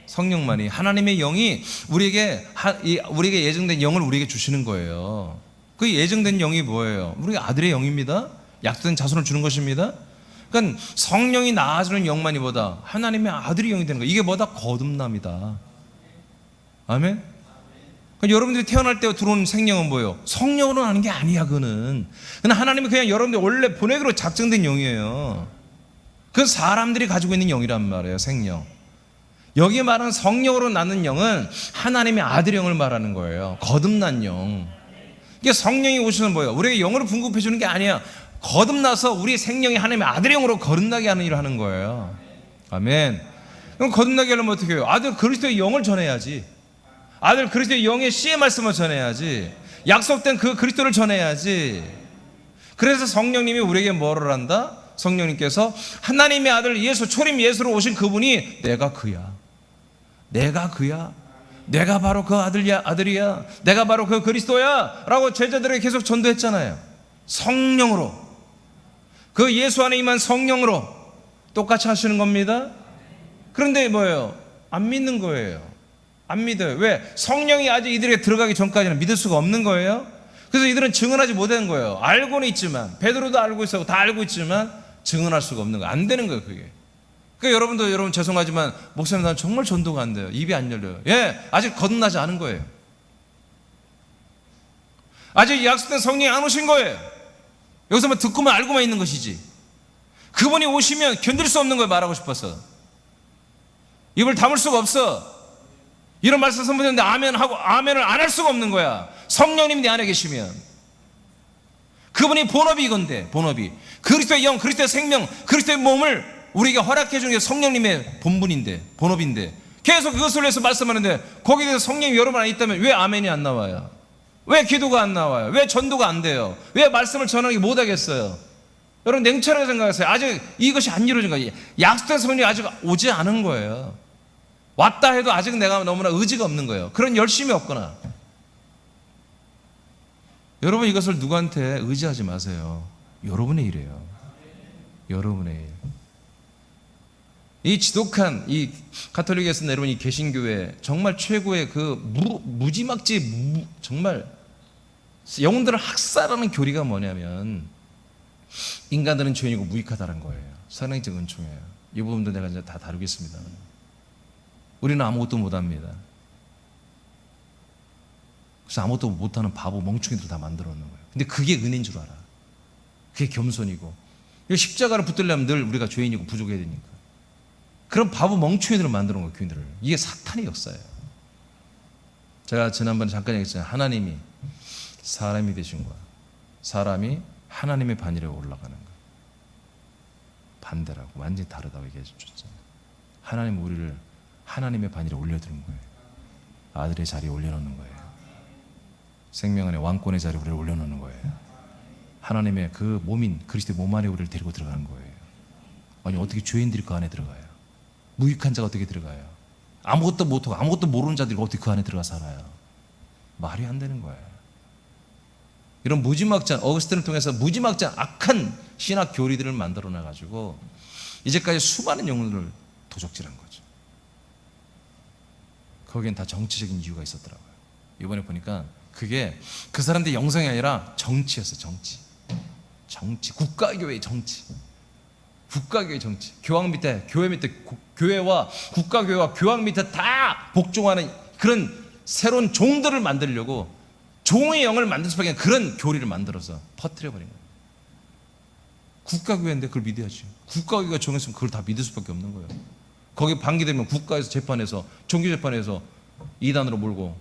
성령만이. 하나님의 영이 우리에게 예정된 영을 우리에게 주시는 거예요. 그 예정된 영이 뭐예요? 우리가 아들의 영입니다. 약속된 자손을 주는 것입니다. 그러니까 성령이 낳아주는 영만이 뭐다? 하나님의 아들의 영이 되는 거예요. 이게 뭐다? 거듭남이다. 아멘? 그러니까 여러분들이 태어날 때 들어오는 생명은 뭐예요? 성령으로 나는 게 아니야. 그건 하나님이 그냥 여러분들 원래 보내기로 작정된 영이에요. 그건 사람들이 가지고 있는 영이란 말이에요. 생명. 여기 말하는 성령으로 낳는 영은 하나님의 아들의 영을 말하는 거예요. 거듭난 영. 이게 성령이 오시는 뭐예요? 우리에게 영으로 분급해 주는 게 아니야. 거듭나서 우리 생명이 하나님의 아들의 영으로 거듭나게 하는 일을 하는 거예요. 아멘. 그럼 거듭나게 하려면 어떻게 해요? 아들 그리스도의 영을 전해야지. 아들 그리스도의 영의 씨의 말씀을 전해야지. 약속된 그 그리스도를 전해야지. 그래서 성령님이 우리에게 뭐를 한다? 성령님께서 하나님의 아들 예수, 초림 예수로 오신 그분이 내가 그야. 내가 그야. 내가 바로 그 아들이야. 내가 바로 그 그리스도야 라고 제자들에게 계속 전도했잖아요. 성령으로. 그 예수 안에 임한 성령으로 똑같이 하시는 겁니다. 그런데 뭐예요? 안 믿는 거예요. 안 믿어요. 왜? 성령이 아직 이들에게 들어가기 전까지는 믿을 수가 없는 거예요. 그래서 이들은 증언하지 못하는 거예요. 알고는 있지만, 베드로도 알고 있어, 다 알고 있지만 증언할 수가 없는 거예요. 안 되는 거예요, 그게. 그러니까 여러분 죄송하지만 목사님 나는 정말 전도가 안 돼요. 입이 안 열려요. 예, 아직 거듭나지 않은 거예요. 아직 약속된 성령이 안 오신 거예요. 여기서만 듣고만 알고만 있는 것이지. 그분이 오시면 견딜 수 없는 거예요. 말하고 싶어서 입을 다물 수가 없어. 이런 말씀 선포했는데 아멘 하고 아멘을 안 할 수가 없는 거야. 성령님 내 안에 계시면. 그분이 본업이 이건데, 본업이 그리스도의 영, 그리스도의 생명, 그리스도의 몸을 우리에게 허락해 주는 게 성령님의 본분인데, 본업인데, 계속 그것을 위해서 말씀하는데 거기에 대해서 성령이 여러분 안에 있다면 왜 아멘이 안 나와요? 왜 기도가 안 나와요? 왜 전도가 안 돼요? 왜 말씀을 전하기 못하겠어요? 여러분 냉철하게 생각하세요. 아직 이것이 안 이루어진 거예요. 약속된 성령이 아직 오지 않은 거예요. 왔다 해도 아직 내가 너무나 의지가 없는 거예요. 그런 열심이 없거나. 여러분 이것을 누구한테 의지하지 마세요. 여러분의 일이에요. 여러분의 일. 이 지독한 이 가톨릭에서 내려온 이 개신교회 정말 최고의 그 무지막지 정말 영혼들을 학살하는 교리가 뭐냐면 인간들은 죄인이고 무익하다는 거예요. 선행적 은총이에요. 이 부분도 내가 이제 다 다루겠습니다. 우리는 아무것도 못합니다. 그래서 아무것도 못하는 바보 멍충이들 다 만들어 놓는 거예요. 근데 그게 은혜인 줄 알아. 그게 겸손이고. 이 십자가를 붙들려면 늘 우리가 죄인이고 부족해야 되니까. 그런 바보 멍충이들을 만들어 놓은 거예요. 교인들을. 이게 사탄의 역사예요. 제가 지난번에 잠깐 얘기했잖아요. 하나님이 사람이 되신 거야. 사람이 하나님의 반열에 올라가는 거야. 반대라고. 완전히 다르다고 얘기해 주셨잖아요. 하나님 우리를 하나님의 반열에 올려두는 거예요. 아들의 자리에 올려놓는 거예요. 생명 안에 왕권의 자리에 우리를 올려놓는 거예요. 하나님의 그 몸인 그리스도의 몸 안에 우리를 데리고 들어가는 거예요. 아니 어떻게 죄인들이 그 안에 들어가요? 무익한 자가 어떻게 들어가요? 아무것도 못하고 아무것도 모르는 자들이 어떻게 그 안에 들어가 살아요? 말이 안 되는 거예요. 이런 무지막지한 어거스틴을 통해서 무지막지한 악한 신학 교리들을 만들어 놔가지고 이제까지 수많은 영혼을 도적질한 거죠. 거기엔 다 정치적인 이유가 있었더라고요. 이번에 보니까 그게 그 사람들의 영성이 아니라 정치였어요. 정치, 국가교회의 정치, 국가교회의 정치. 교황 밑에, 교회 밑에, 교회와 국가교회와 교황 밑에 다 복종하는 그런 새로운 종들을 만들려고 종의 영을 만들 수밖에 없는 그런 교리를 만들어서 퍼뜨려버린 거예요. 국가교회인데 그걸 믿어야지. 국가교회가 정했으면 그걸 다 믿을 수밖에 없는 거예요. 거기 반기되면 국가에서 재판에서 종교재판에서 이단으로 몰고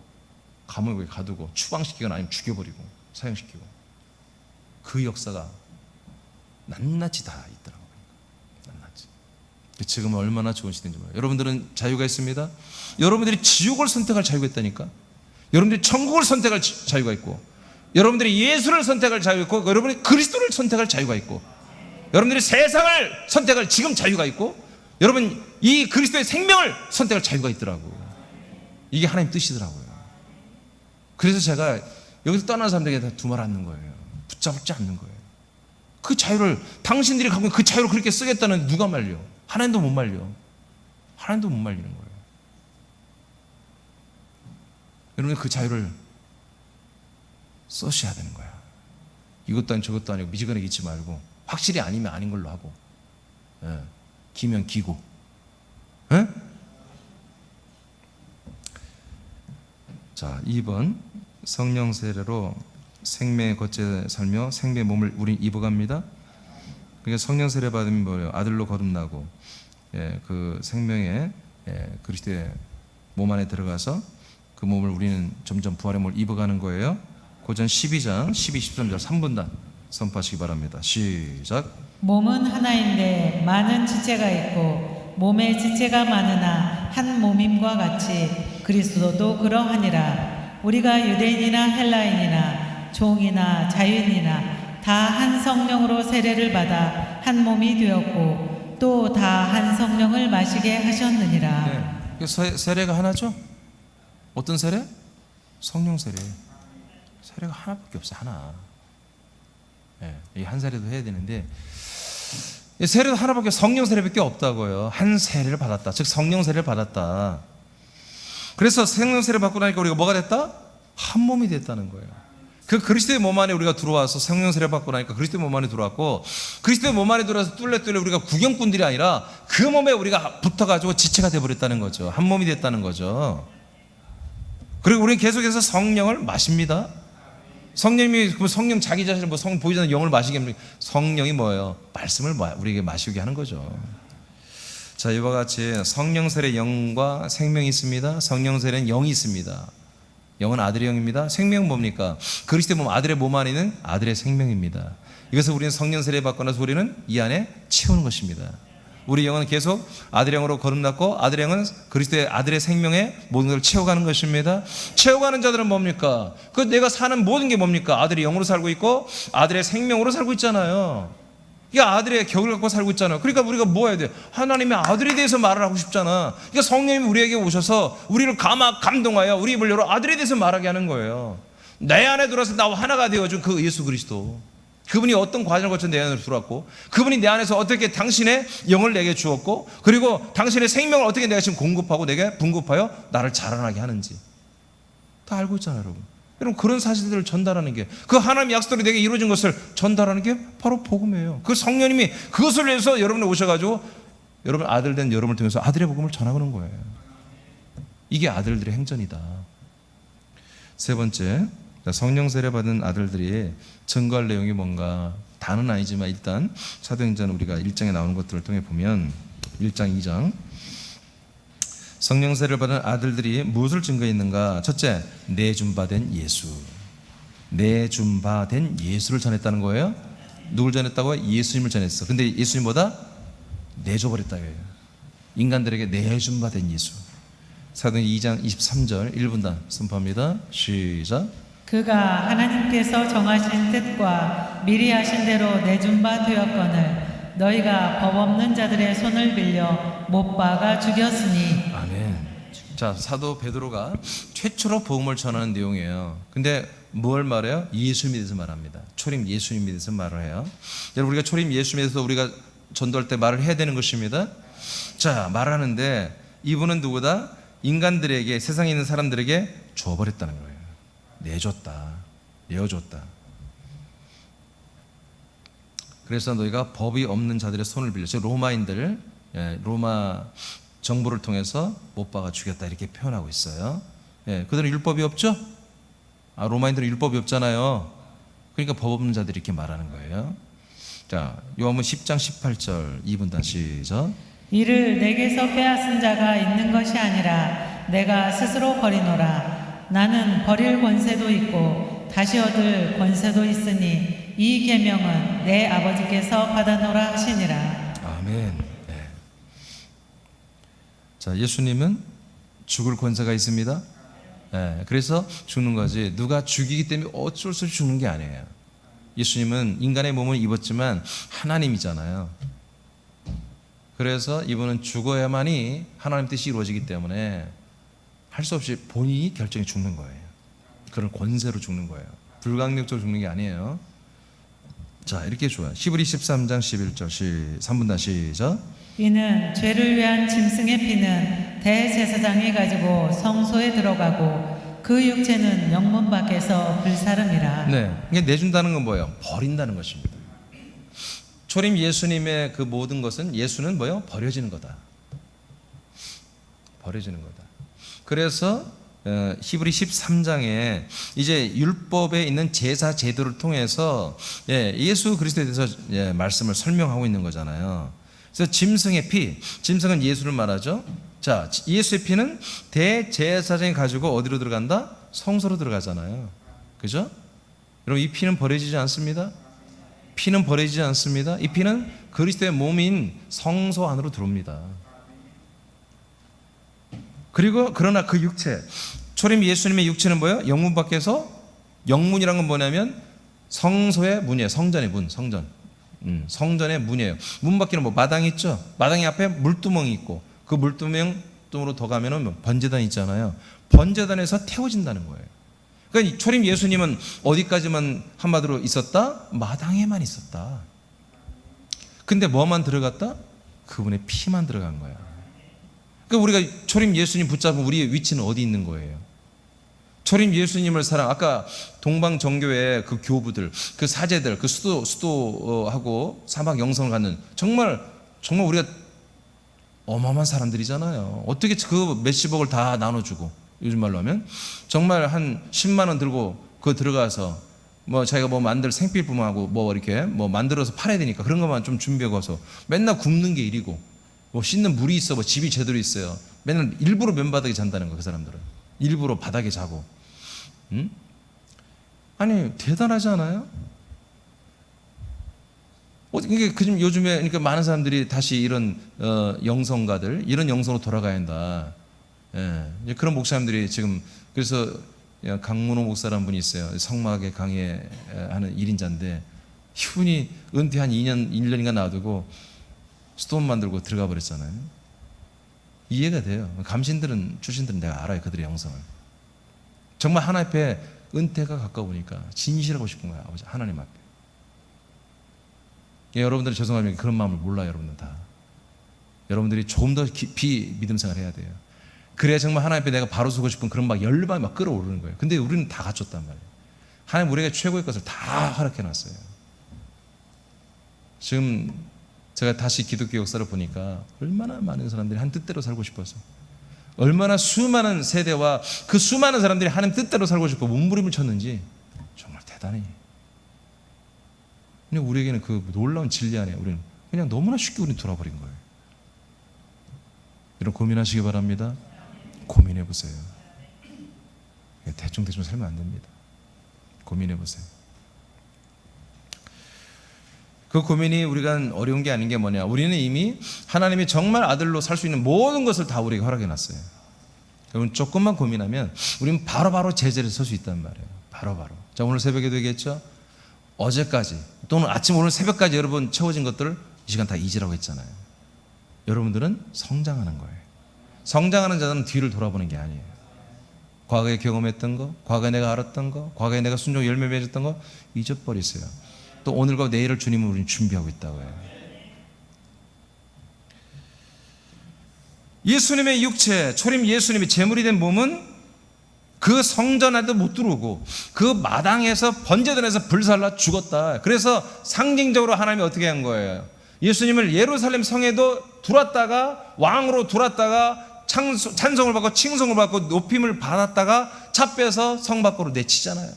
감옥에 가두고 추방시키거나 아니면 죽여버리고 사형시키고 그 역사가 낱낱이 다 있더라고요. 낱낱이. 지금은 얼마나 좋은 시대인지 몰라요. 여러분들은 자유가 있습니다. 여러분들이 지옥을 선택할 자유가 있다니까. 여러분들이 천국을 선택할 자유가 있고, 여러분들이 예수를 선택할 자유가 있고, 여러분이 그리스도를 선택할 자유가 있고, 여러분들이 세상을 선택할 지금 자유가 있고, 여러분 이 그리스도의 생명을 선택할 자유가 있더라고요. 이게 하나님 뜻이더라고요. 그래서 제가 여기서 떠나는 사람들에게 다 두말 않는 거예요. 붙잡지 않는 거예요. 그 자유를 당신들이 갖고 있는 그 자유를 그렇게 쓰겠다는 누가 말려? 하나님도 못 말려. 하나님도 못 말리는 거예요. 여러분 그 자유를 써셔야 되는 거야. 이것도 아니고 저것도 아니고 미지근하게 있지 말고 확실히 아니면 아닌 걸로 하고, 기면 기고. 예? 자, 2번 성령 세례로 생명의 겉에 살며 생명의 몸을 우린 입어갑니다. 그러니까 성령 세례 받으면 뭐예요? 아들로 거듭나고, 그 생명의 그리스도의 몸 안에 들어가서 그 몸을 우리는 점점 부활의 몸을 입어가는 거예요. 고전 12장 12, 13절 3분단 선포하시기 바랍니다. 시작. 몸은 하나인데 많은 지체가 있고 몸에 지체가 많으나 한 몸임과 같이 그리스도도 그러하니라. 우리가 유대인이나 헬라인이나 종이나 자유인이나 다 한 성령으로 세례를 받아 한 몸이 되었고 또 다 한 성령을 마시게 하셨느니라. 네. 세례가 하나죠? 어떤 세례? 성령 세례. 세례가 하나밖에 없어요. 하나. 이 한 세례도 해야 되는데 세례도 하나밖에, 성령 세례밖에 없다고요. 한 세례를 받았다. 즉 성령 세례를 받았다. 그래서 성령 세례 받고 나니까 우리가 뭐가 됐다? 한 몸이 됐다는 거예요. 그 그리스도의 몸 안에 우리가 들어와서 성령 세례 받고 나니까 그리스도의 몸 안에 들어왔고, 그리스도의 몸 안에 들어와서 뚫레 우리가 구경꾼들이 아니라 그 몸에 우리가 붙어가지고 지체가 돼버렸다는 거죠. 한 몸이 됐다는 거죠. 그리고 우리는 계속해서 성령을 마십니다. 성령이 성령 자기 자신을 성 보이지 않는 영을 마시게 합니까? 성령이 뭐예요? 말씀을 우리에게 마시게 하는 거죠. 자, 이와 같이 성령 세례 영과 생명이 있습니다. 성령 세례는 영이 있습니다. 영은 아들의 영입니다. 생명은 뭡니까? 그리스도의 몸, 아들의 몸 안에 있는 아들의 생명입니다. 이것을 우리는 성령 세례 받고 나서 우리는 이 안에 채우는 것입니다. 우리 영은 계속 아들의 영으로 거듭났고, 아들의 영은 그리스도의 아들의 생명에 모든 걸 채워가는 것입니다. 채워가는 자들은 뭡니까? 그 내가 사는 모든 게 뭡니까? 아들의 영으로 살고 있고 아들의 생명으로 살고 있잖아요. 이게 아들의 격을 갖고 살고 있잖아요. 그러니까 우리가 뭐 해야 돼? 하나님의 아들에 대해서 말을 하고 싶잖아. 그러니까 성령님이 우리에게 오셔서 우리를 감동하여 우리 입을 열어 아들에 대해서 말하게 하는 거예요. 내 안에 들어와서 나와 하나가 되어준 그 예수 그리스도, 그분이 어떤 과정을 거쳐 내 안에 들어왔고, 그분이 내 안에서 어떻게 당신의 영을 내게 주었고, 그리고 당신의 생명을 어떻게 내가 지금 공급하고 내게 분급하여 나를 자라나게 하는지 다 알고 있잖아요, 여러분. 여러분, 그런 사실들을 전달하는 게, 그 하나님의 약속대로 내게 이루어진 것을 전달하는 게 바로 복음이에요. 그 성령님이 그것을 위해서 여러분이 오셔가지고 여러분 아들 된 여러분을 통해서 아들의 복음을 전하는 거예요. 이게 아들들의 행전이다. 세 번째, 성령 세례 받은 아들들이 증거할 내용이 뭔가, 다는 아니지만 일단 사도행전 우리가 1장에 나오는 것들을 통해 보면 1장 2장 성령 세례를 받은 아들들이 무엇을 증거했는가? 첫째, 내준 바 된 예수. 내준 바 된 예수를 전했다는 거예요. 누굴 전했다고요? 예수님을 전했어. 근데 예수님 뭐다? 내줘버렸다. 인간들에게 내준 바 된 예수. 사도행전 2장 23절 1분단 선포합니다. 시작. 그가 하나님께서 정하신 뜻과 미리 하신 대로 내준 바 되었거늘 너희가 법 없는 자들의 손을 빌려 못 박아 죽였으니. 아멘. 자, 사도 베드로가 최초로 복음을 전하는 내용이에요. 근데 뭘 말해요? 예수님에 대해서 말합니다. 초림 예수님에 대해서 말을 해요. 여러분, 우리가 초림 예수님에 대해서 우리가 전도할 때 말을 해야 되는 것입니다. 자, 말하는데 이분은 누구다? 인간들에게, 세상에 있는 사람들에게 줘버렸다는 거예요. 내줬다, 내어줬다. 그래서 너희가 법이 없는 자들의 손을 빌려, 즉 로마인들, 로마 정부를 통해서 못 박아 죽였다, 이렇게 표현하고 있어요. 그들은 율법이 없죠? 로마인들은 율법이 없잖아요. 그러니까 법 없는 자들이 이렇게 말하는 거예요. 자, 요한복음 10장 18절 2분단 시작. 이를 내게서 빼앗은 자가 있는 것이 아니라 내가 스스로 버리노라. 나는 버릴 권세도 있고 다시 얻을 권세도 있으니 이 계명은 내 아버지께서 받아노라 하시니라. 아멘. 네. 자, 예수님은 죽을 권세가 있습니다. 네, 그래서 죽는 거지, 누가 죽이기 때문에 어쩔 수 없이 죽는 게 아니에요. 예수님은 인간의 몸을 입었지만 하나님이잖아요. 그래서 이분은 죽어야만이 하나님 뜻이 이루어지기 때문에 할 수 없이 본인이 결정해 죽는 거예요. 그런 권세로 죽는 거예요. 불강력적으로 죽는 게 아니에요. 자, 이렇게 좋아요. 히브리 13장 11절 3분단 시작. 이는 죄를 위한 짐승의 피는 대제사장이 가지고 성소에 들어가고 그 육체는 영문 밖에서 불사름이라. 네, 이게 내준다는 건 뭐예요? 버린다는 것입니다. 초림 예수님의 그 모든 것은, 예수는 뭐예요? 버려지는 거다. 버려지는 거다. 그래서 히브리 13장에 이제 율법에 있는 제사 제도를 통해서 예수 그리스도에 대해서 말씀을 설명하고 있는 거잖아요. 그래서 짐승의 피, 짐승은 예수를 말하죠. 자, 예수의 피는 대제사장이 가지고 어디로 들어간다? 성소로 들어가잖아요. 그죠? 여러분, 이 피는 버려지지 않습니다. 피는 버려지지 않습니다. 이 피는 그리스도의 몸인 성소 안으로 들어옵니다. 그리고 그러나 그 육체, 초림 예수님의 육체는 뭐예요? 영문 밖에서, 영문이란 건 뭐냐면 성소의 문이에요. 성전의 문, 성전. 성전의 문이에요. 문 밖에는 뭐 마당이 있죠. 마당이 앞에 물두멍이 있고, 그 물두멍으로 더 가면은 번제단이 있잖아요. 번제단에서 태워진다는 거예요. 그러니까 초림 예수님은 어디까지만 한마디로 있었다? 마당에만 있었다. 근데 뭐만 들어갔다? 그분의 피만 들어간 거야. 그러니까 우리가 초림 예수님 붙잡은 우리의 위치는 어디 있는 거예요? 초림 예수님을 아까 동방정교회 그 교부들, 그 사제들, 그 수도하고 사막 영성을 갖는 정말 우리가 어마어마한 사람들이잖아요. 어떻게 그 몇십억을 다 나눠주고, 요즘 말로 하면 정말 한 10만 원 들고 그거 들어가서 뭐 자기가 뭐 만들 생필품하고 뭐 이렇게 뭐 만들어서 팔아야 되니까 그런 것만 좀 준비하고 와서 맨날 굽는 게 일이고, 뭐 씻는 물이 있어, 뭐 집이 제대로 있어요. 맨날 일부러 맨바닥에 잔다는 거예요. 그 사람들은 일부러 바닥에 자고. 아니 대단하지 않아요? 이게 요즘에 그러니까 많은 사람들이 다시 이런 영성가들 이런 영성으로 돌아가야 한다. 예, 그런 목사님들이 지금 그래서 강문호 목사라는 분이 있어요. 성막에 강의하는 1인자인데 이분이 은퇴 한 1년인가 놔두고 스톤 만들고 들어가 버렸잖아요. 이해가 돼요. 출신들은 내가 알아요. 그들의 영성을. 정말 하나님 앞에 은퇴가 가까우니까 진실하고 싶은 거야. 아버지 하나님 앞에. 여러분들은 죄송하지만 그런 마음을 몰라요. 여러분들 다. 여러분들이 조금 더 깊이 믿음 생활을 해야 돼요. 그래야 정말 하나님 앞에 내가 바로 서고 싶은 그런 막 열망이 막 끌어오르는 거예요. 근데 우리는 다 갖췄단 말이에요. 하나님 우리에게 최고의 것을 다 허락해놨어요. 지금 제가 다시 기독교 역사를 보니까 얼마나 많은 사람들이 한 뜻대로 살고 싶어서, 얼마나 수많은 세대와 그 수많은 사람들이 하나님 뜻대로 살고 싶어 몸부림을 쳤는지 정말 대단해. 근데 우리에게는 그 놀라운 진리 안에 우리는 그냥 너무나 쉽게 우리는 돌아버린 거예요. 이런 고민하시기 바랍니다. 고민해 보세요. 대충 살면 안 됩니다. 고민해 보세요. 그 고민이 우리가 어려운 게 아닌 게 뭐냐? 우리는 이미 하나님이 정말 아들로 살 수 있는 모든 것을 다 우리에게 허락해 놨어요. 여러분 조금만 고민하면 우리는 바로바로 제자리에 설 수 있단 말이에요. 바로바로. 자, 오늘 새벽에도 얘기했죠? 어제까지 또는 아침 오늘 새벽까지 여러분 채워진 것들을 이 시간 다 잊으라고 했잖아요. 여러분들은 성장하는 거예요. 성장하는 자는 뒤를 돌아보는 게 아니에요. 과거에 경험했던 거, 과거에 내가 알았던 거, 과거에 내가 순종 열매 맺었던 거 잊어버리세요. 또 오늘과 내일을 주님은 우리는 준비하고 있다고 해요. 예수님의 육체, 초림 예수님이 제물이 된 몸은 그 성전 안에도 못 들어오고 그 마당에서 번제단에서 불살라 죽었다. 그래서 상징적으로 하나님이 어떻게 한 거예요? 예수님을 예루살렘 성에도 들어왔다가 왕으로 들어왔다가 찬송을 받고 칭송을 받고 높임을 받았다가 차 빼서 성 밖으로 내치잖아요.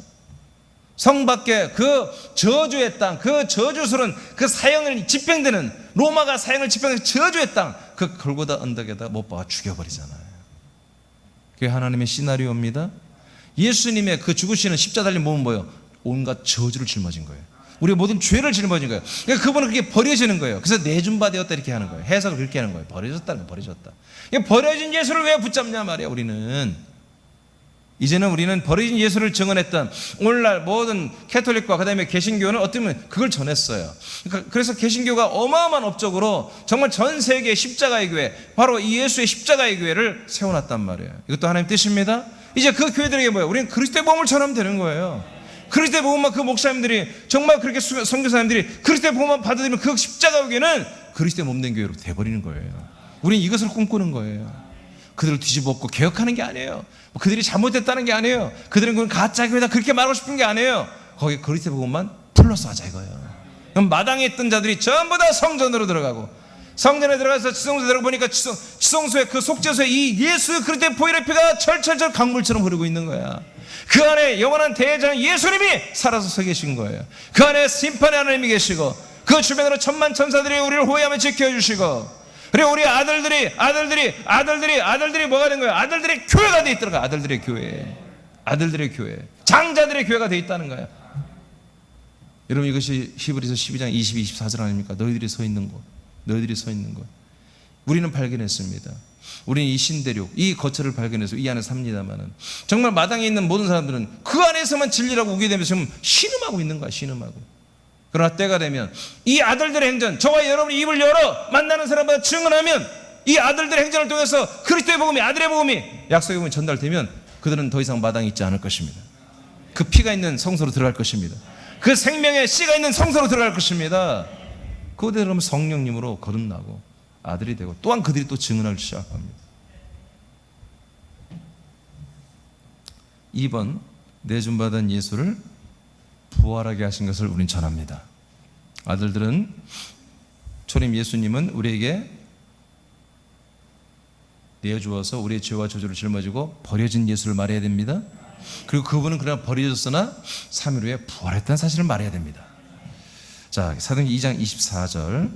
성 밖에 그 저주의 땅, 그 저주스러운 그 사형을 집행되는, 로마가 사형을 집행하는 저주의 땅, 그 골고다 언덕에다 못 박아 죽여버리잖아요. 그게 하나님의 시나리오입니다. 예수님의 그 죽으시는 십자가 달린 몸은 뭐예요? 온갖 저주를 짊어진 거예요. 우리의 모든 죄를 짊어진 거예요. 그러니까 그분은 그게 버려지는 거예요. 그래서 내준바 되었다 이렇게 하는 거예요. 해석을 그렇게 하는 거예요. 버려졌다는 거예요. 버려졌다. 버려진 예수를 왜 붙잡냐 말이야. 이제는 우리는 버려진 예수를 증언했던 오늘날 모든 캐톨릭과 그다음에 개신교는 어쩌면 그걸 전했어요. 그래서 개신교가 어마어마한 업적으로 정말 전 세계 십자가의 교회, 바로 이 예수의 십자가의 교회를 세워놨단 말이에요. 이것도 하나님 뜻입니다. 이제 그 교회들에게 뭐예요? 우리는 그리스도의 복음을 전하면 되는 거예요. 그리스도의 복음만 그 목사님들이 정말 그렇게 선교사님들이 그리스도의 복음만 받아들이면 그 십자가 교회는 그리스도의 몸된 교회로 돼버리는 거예요. 우리는 이것을 꿈꾸는 거예요. 그들을 뒤집어엎고 개혁하는 게 아니에요. 그들이 잘못됐다는 게 아니에요. 그들은 그건 가짜 교회다 그렇게 말하고 싶은 게 아니에요. 거기 그리스도의 복음만 플러스 하자 이거예요. 그럼 마당에 있던 자들이 전부 다 성전으로 들어가고, 성전에 들어가서 지성소에 들어보니까 지성소에 그 속죄소에 이 예수 그리스도의 보혈의 피가 철철철 강물처럼 흐르고 있는 거야. 그 안에 영원한 대장 예수님이 살아서 서 계신 거예요. 그 안에 심판의 하나님이 계시고 그 주변으로 천만 천사들이 우리를 호위하며 지켜주시고, 그리고 우리 아들들이 뭐가 된 거예요? 아들들의 교회가 돼 있더라고요. 아들들의 교회, 장자들의 교회가 돼 있다는 거예요. 여러분 이것이 히브리서 12장 22, 24절 아닙니까? 너희들이 서 있는 곳. 우리는 발견했습니다. 우리는 이 신대륙, 이 거처를 발견해서 이 안에 삽니다만은 정말 마당에 있는 모든 사람들은 그 안에서만 진리라고 우게 되면서 지금 신음하고 있는 거야. 신음하고. 그러나 때가 되면 이 아들들의 행전, 저와 여러분이 입을 열어 만나는 사람마다 증언하면 이 아들들의 행전을 통해서 그리스도의 복음이, 아들의 복음이, 약속의 복음이 전달되면 그들은 더 이상 마당에 있지 않을 것입니다. 그 피가 있는 성소로 들어갈 것입니다. 그 생명의 씨가 있는 성소로 들어갈 것입니다. 그대로 성령님으로 거듭나고 아들이 되고 또한 그들이 또 증언을 시작합니다. 2번, 내준받은 예수를 부활하게 하신 것을 우린 전합니다. 아들들은, 초림 예수님은 우리에게 내어주어서 우리의 죄와 저주를 짊어지고 버려진 예수를 말해야 됩니다. 그리고 그분은 그러나 버려졌으나 3일 후에 부활했다는 사실을 말해야 됩니다. 자, 사도행전 2장 24절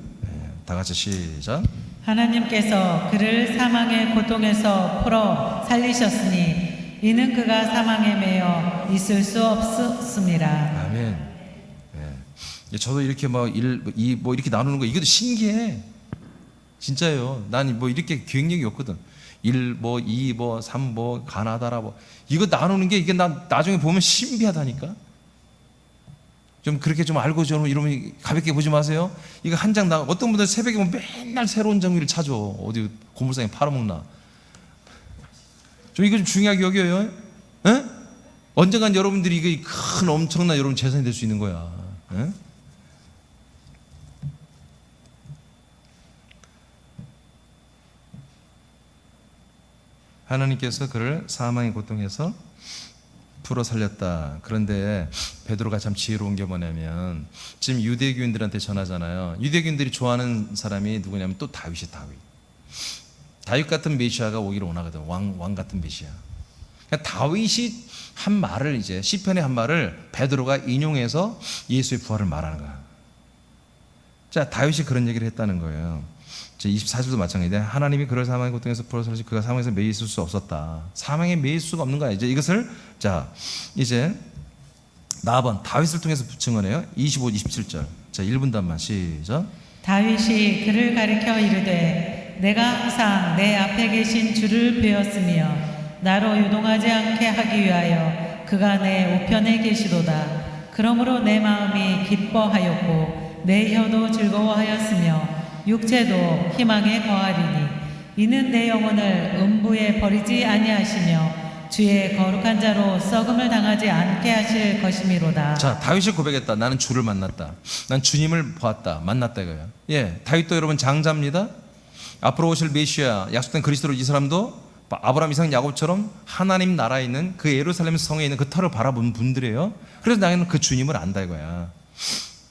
다 같이 시작. 하나님께서 그를 사망의 고통에서 풀어 살리셨으니 이는 그가 사망에 매여 있을 수 없었습니다. 아멘. 예. 저도 이렇게 뭐 이렇게 나누는 거 이것도 신기해. 진짜요. 난 뭐 이렇게 기억력이 없거든. 1, 2, 3, 가나다라 이거 나누는 게 이게 난 나중에 보면 신비하다니까. 좀 그렇게 좀 알고 좀 이러면 가볍게 보지 마세요. 이거 한 장 나 어떤 분들 새벽에 보면 맨날 새로운 장미를 찾아. 어디 고물상에 팔아먹나. 좀 이거 좀 중요하게 여겨요. 에? 언젠간 여러분들이 이게 큰 엄청난 여러분 재산이 될 수 있는 거야. 에? 하나님께서 그를 사망의 고통에서 풀어 살렸다. 그런데 베드로가 참 지혜로운 게 뭐냐면 지금 유대교인들한테 전하잖아요. 유대교인들이 좋아하는 사람이 누구냐면 또 다윗이 다윗 같은 메시아가 오기를 원하거든. 왕 같은 메시아. 그러니까 다윗이 한 말을 이제 시편의 한 말을 베드로가 인용해서 예수의 부활을 말하는 거야. 자, 다윗이 그런 얘기를 했다는 거예요. 24절도 마찬가지인데 하나님이 그를 사망의 고통에서 풀어 살리시 그가 사망에서 매일 있을 수 없었다. 사망에 매일 수가 없는 거야. 이제 이것을 자 이제 나번 다윗을 통해서 증언해요. 25, 27절. 자 1분단만 시작. 다윗이 그를 가리켜 이르되 내가 항상 내 앞에 계신 주를 배웠으며 나로 유동하지 않게 하기 위하여 그가 내 우편에 계시도다. 그러므로 내 마음이 기뻐하였고 내 혀도 즐거워하였으며 육체도 희망에 거하리니 이는 내 영혼을 음부에 버리지 아니하시며 주의 거룩한 자로 썩음을 당하지 않게 하실 것이미로다. 자 다윗이 고백했다. 나는 주를 만났다. 난 주님을 보았다. 만났다 이거야. 예, 다윗도 여러분 장자입니다. 앞으로 오실 메시아 약속된 그리스도로 이 사람도 아브라함, 이삭, 야곱처럼 하나님 나라에 있는 그 예루살렘 성에 있는 그 터를 바라본 분들이에요. 그래서 나는 그 주님을 안다 이거야.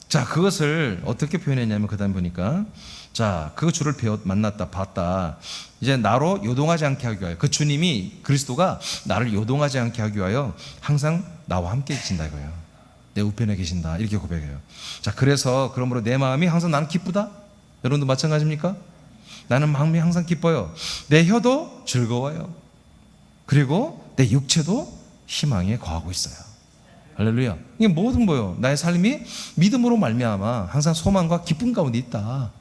자 그것을 어떻게 표현했냐면 그 다음 보니까 자 그 주를 만났다 봤다. 이제 나로 요동하지 않게 하기 위하여 그 주님이 그리스도가 나를 요동하지 않게 하기 위하여 항상 나와 함께 계신다 이거예요. 내 우편에 계신다 이렇게 고백해요. 자 그래서 그러므로 내 마음이 항상 나는 기쁘다. 여러분도 마찬가지입니까? 나는 마음이 항상 기뻐요. 내 혀도 즐거워요. 그리고 내 육체도 희망에 거하고 있어요. 할렐루야. 이게 모든 뭐요? 나의 삶이 믿음으로 말미암아 항상 소망과 기쁨 가운데 있다.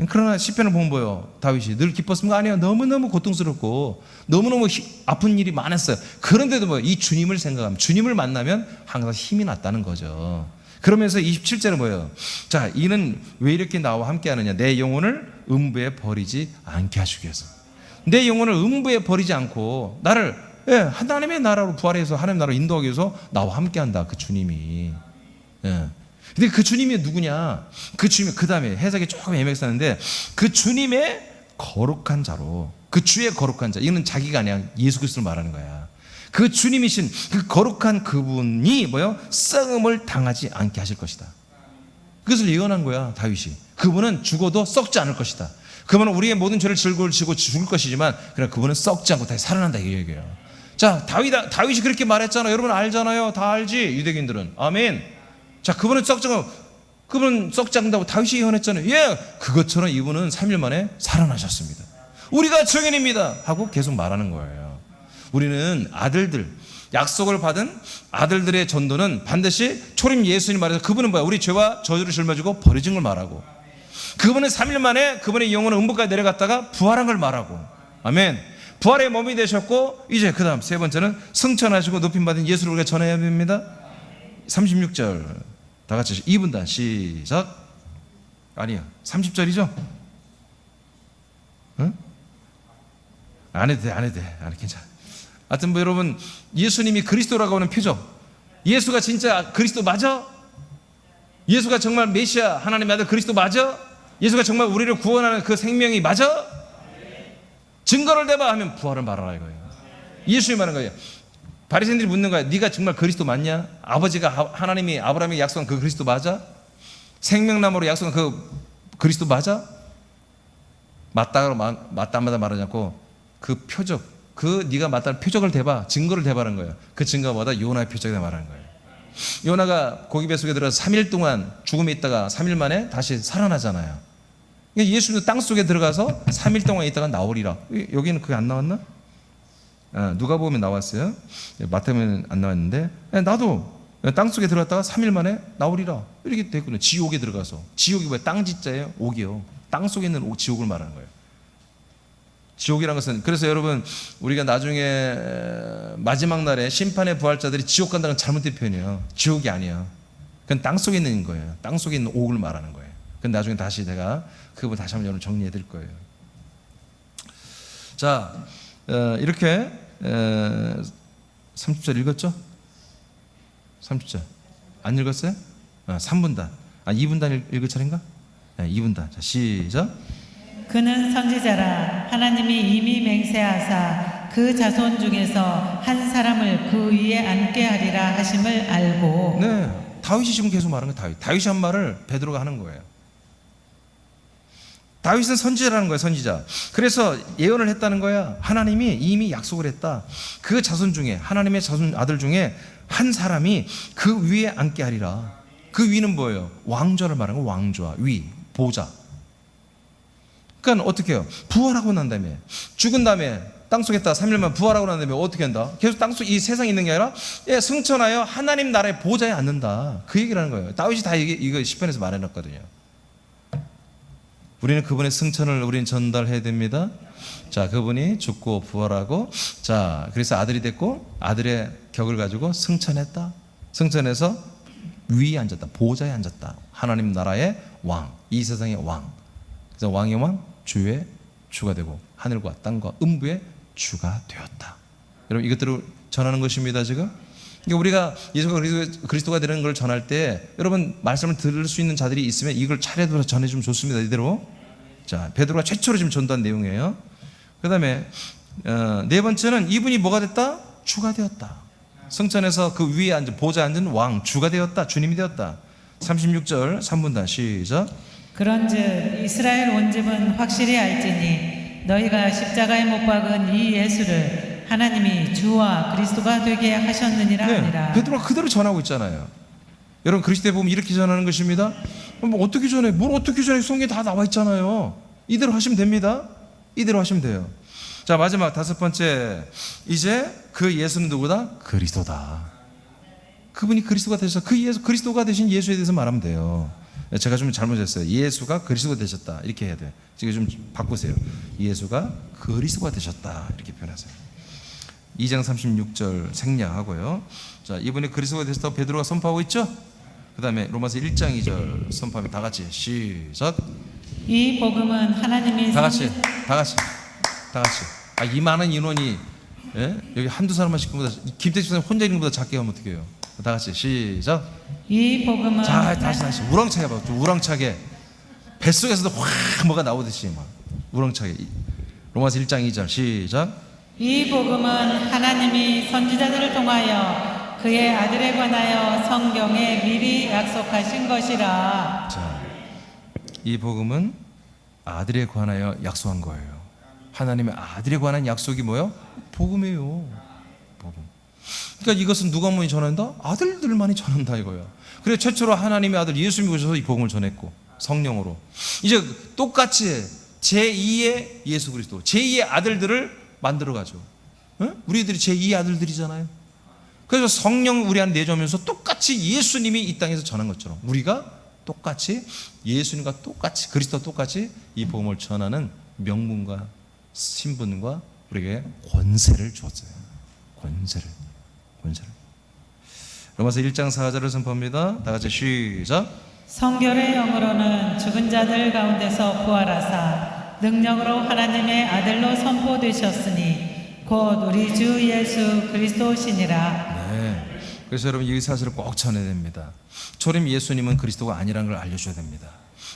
그러나 시편을 보면 뭐요? 다윗이 늘 기뻤습니까? 아니요. 너무너무 고통스럽고 너무너무 아픈 일이 많았어요. 그런데도 뭐 이 주님을 생각하면 주님을 만나면 항상 힘이 났다는 거죠. 그러면서 27절은 뭐예요? 자, 이는 왜 이렇게 나와 함께 하느냐? 내 영혼을 음부에 버리지 않게 하시기 위해서. 내 영혼을 음부에 버리지 않고 나를 하나님의 나라로 부활해서 하나님의 나라로 인도하기 위해서 나와 함께 한다. 그 주님이. 근데 그 주님이 누구냐? 그 주님이 그 다음에 해석이 조금 애매했었는데 그 주님의 거룩한 자로 그 주의 거룩한 자 이거는 자기가 아니라 예수 그리스도를 말하는 거야. 그 주님이신 그 거룩한 그분이 뭐요? 썩음을 당하지 않게 하실 것이다. 그것을 예언한 거야 다윗이. 그분은 죽어도 썩지 않을 것이다. 그분은 우리의 모든 죄를 즐거울 지고 죽을 것이지만 그러나 그분은 썩지 않고 다시 살아난다 이 얘기예요. 자 다윗이 그렇게 말했잖아요. 여러분 알잖아요. 다 알지 유대인들은. 아멘. 자 그분은 썩지 않는다고 다윗이 예언했잖아요. 예, 그것처럼 이분은 3일 만에 살아나셨습니다. 우리가 증인입니다 하고 계속 말하는 거예요. 우리는 아들들 약속을 받은 아들들의 전도는 반드시 초림 예수님 말해서 그분은 뭐야? 우리 죄와 저주를 짊어지고 버려진 걸 말하고 그분은 3일 만에 그분의 영혼은 음부까지 내려갔다가 부활한 걸 말하고 아멘. 부활의 몸이 되셨고 이제 그 다음 세 번째는 승천하시고 높임받은 예수를 우리가 전해야 됩니다. 36절 다 같이 2분단 시작. 아니요 30절이죠? 응? 안 해도 돼 괜찮아. 하여튼 뭐 여러분 예수님이 그리스도라고 하는 표적 예수가 진짜 그리스도 맞아? 예수가 정말 메시아 하나님의 아들 그리스도 맞아? 예수가 정말 우리를 구원하는 그 생명이 맞아? 증거를 대봐 하면 부활을 말하라 이거예요. 예수님이 말하는 거예요. 바리새인들이 묻는 거야. 네가 정말 그리스도 맞냐? 아버지가 하나님이 아브라함에게 약속한 그 그리스도 맞아? 생명나무로 약속한 그 그리스도 맞아? 맞다 말하지 않고 그 표적 그 네가 맞다는 표적을 대봐 증거를 대봐라는 거예요. 그 증거가 뭐다? 요나의 표적이다 말하는 거예요. 요나가 고기 뱃속에 들어가서 3일 동안 죽음에 있다가 3일 만에 다시 살아나잖아요. 예수도 땅속에 들어가서 3일 동안 있다가 나오리라. 여기는 그게 안 나왔나? 누가복음에 나왔어요. 마태복음에는 안 나왔는데 나도 땅속에 들어갔다가 3일 만에 나오리라 이렇게 됐거든요. 지옥에 들어가서. 지옥이 뭐예요? 땅지자예요? 옥이요. 땅속에 있는 지옥을 말하는 거예요. 지옥이라는 것은, 그래서 여러분 우리가 나중에 마지막 날에 심판의 부활자들이 지옥 간다는 잘못된 표현이에요. 지옥이 아니야. 그건 땅속에 있는 거예요. 땅속에 있는 옥을 말하는 거예요. 그건 나중에 다시 내가 그 부분 다시 한번 여러분 정리해 드릴 거예요. 자, 이렇게 30절 읽었죠? 30절 안 읽었어요? 3분단 2분단 읽을 차례인가? 2분단. 자, 시작. 그는 선지자라 하나님이 이미 맹세하사 그 자손 중에서 한 사람을 그 위에 앉게 하리라 하심을 알고. 네, 다윗이 지금 계속 말하는 거예요. 다윗이 한 말을 베드로가 하는 거예요. 다윗은 선지자라는 거예요. 선지자. 그래서 예언을 했다는 거야. 하나님이 이미 약속을 했다. 그 자손 중에, 하나님의 자손 아들 중에 한 사람이 그 위에 앉게 하리라. 그 위는 뭐예요? 왕좌를 말하는 거. 왕좌, 위, 보좌. 그러니까 어떻게 해요? 부활하고 난 다음에, 죽은 다음에 땅속에 있다가 3일만 부활하고 난 다음에 어떻게 한다? 계속 땅속, 이 세상에 있는 게 아니라 승천하여 하나님 나라의 보좌에 앉는다. 그 얘기를 하는 거예요. 다윗이 다 이거 시편에서 말해놨거든요. 우리는 그분의 승천을 우리는 전달해야 됩니다. 자, 그분이 죽고 부활하고, 자, 그래서 아들이 됐고 아들의 격을 가지고 승천했다. 승천해서 위에 앉았다. 보좌에 앉았다. 하나님 나라의 왕, 이 세상의 왕. 그래서 왕의 왕, 주의 주가 되고 하늘과 땅과 음부의 주가 되었다. 여러분, 이것들을 전하는 것입니다. 지금 그러니까 우리가 예수가 그리스도가 되는 걸 전할 때 여러분 말씀을 들을 수 있는 자들이 있으면 이걸 차례대로 전해주면 좋습니다. 이대로. 자, 베드로가 최초로 지금 전도한 내용이에요. 그 다음에 네 번째는 이분이 뭐가 됐다? 주가 되었다. 승천해서 그 위에 앉은 보좌에 앉은 왕, 주가 되었다. 주님이 되었다. 36절 3분단 시작. 그런즉 이스라엘 온 집은 확실히 알지니 너희가 십자가에 못 박은 이 예수를 하나님이 주와 그리스도가 되게 하셨느니라 하니라. 베드로가 그대로 전하고 있잖아요. 여러분, 그리스도에 보면 이렇게 전하는 것입니다. 뭐 어떻게 전해? 뭘 어떻게 전해? 성경에 다 나와 있잖아요. 이대로 하시면 됩니다. 이대로 하시면 돼요. 자, 마지막 5번째, 이제 그 예수는 누구다? 그리스도다. 그분이 그리스도가 되셔서 그 예수, 그리스도가 되신 예수에 대해서 말하면 돼요. 제가 좀 잘못했어요. 예수가 그리스도가 되셨다 이렇게 해야 돼. 지금 좀 바꾸세요. 예수가 그리스도가 되셨다 이렇게 표현하세요. 2장 36절 생략하고요. 자, 이분이 그리스도가 되셨다고 베드로가 선포하고 있죠. 그 다음에 로마서 1장 2절 선포하면 다 같이 시작. 이 복음은 하나님이 다 같이 이 많은 인원이, 예? 여기 한두 사람만 시키는 것보다, 김태식 선생님 혼자 있는 것보다 작게 하면 어떻게 해요? 다 같이 시작. 이 복음은 자, 다시 우렁차게 봐. 우렁차게 뱃속에서도 확 뭐가 나오듯이 막 우렁차게. 로마서 1장 2절 시작. 이 복음은 하나님이 선지자들을 통하여 그의 아들에 관하여 성경에 미리 약속하신 것이라. 자, 이 복음은 아들에 관하여 약속한 거예요. 하나님의 아들에 관한 약속이 뭐예요? 복음이에요. 복음. 그러니까 이것은 누가 많이 전한다? 아들들만이 전한다 이거예요. 그래서 최초로 하나님의 아들 예수님이 오셔서 이 복음을 전했고, 성령으로. 이제 똑같이 제2의 예수 그리스도, 제2의 아들들을 만들어가죠. 우리들이 제2의 아들들이잖아요. 그래서 성령 우리 안에 내주면서 똑같이 예수님이 이 땅에서 전한 것처럼 우리가 똑같이 예수님과 똑같이, 그리스도와 똑같이 이 복음을 전하는 명분과 신분과 우리에게 권세를 줬어요. 권세를. 로마서 1장 4절을 선포합니다. 다 같이 시작. 성결의 영으로는 죽은 자들 가운데서 부활하사 능력으로 하나님의 아들로 선포되셨으니 곧 우리 주 예수 그리스도시니라. 네. 그래서 여러분 이 사실을 꼭 전해야 됩니다. 초림 예수님은 그리스도가 아니라는 걸 알려줘야 됩니다.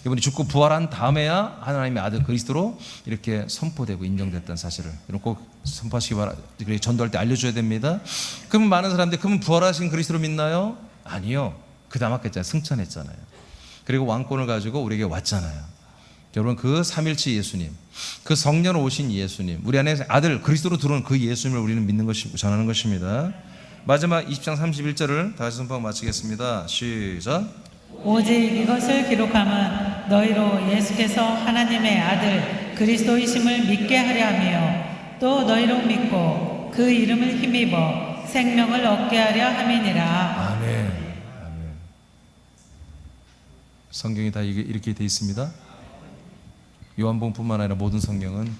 이분이 죽고 부활한 다음에야 하나님의 아들 그리스도로 이렇게 선포되고 인정됐다는 사실을 여러분 꼭 선포하시기 바랍니다. 전도할 때 알려줘야 됩니다. 그러면 많은 사람들이 그러면 부활하신 그리스도로 믿나요? 아니요. 그 다음 아까 승천했잖아요. 그리고 왕권을 가지고 우리에게 왔잖아요. 여러분 그 삼일체 예수님, 그 성령으로 오신 예수님, 우리 안에 아들 그리스도로 들어온 그 예수님을 우리는 믿는 것이, 전하는 것입니다. 마지막 20장 31절을 다시 선포하고 마치겠습니다. 시작. 오직 이것을 기록함은 너희로 예수께서 하나님의 아들 그리스도이심을 믿게 하려 하며 또 너희로 믿고 그 이름을 힘입어 생명을 얻게 하려 함이니라. 아멘. 아멘. 성경이 다 이렇게 돼 있습니다. 요한복음뿐만 아니라 모든 성경은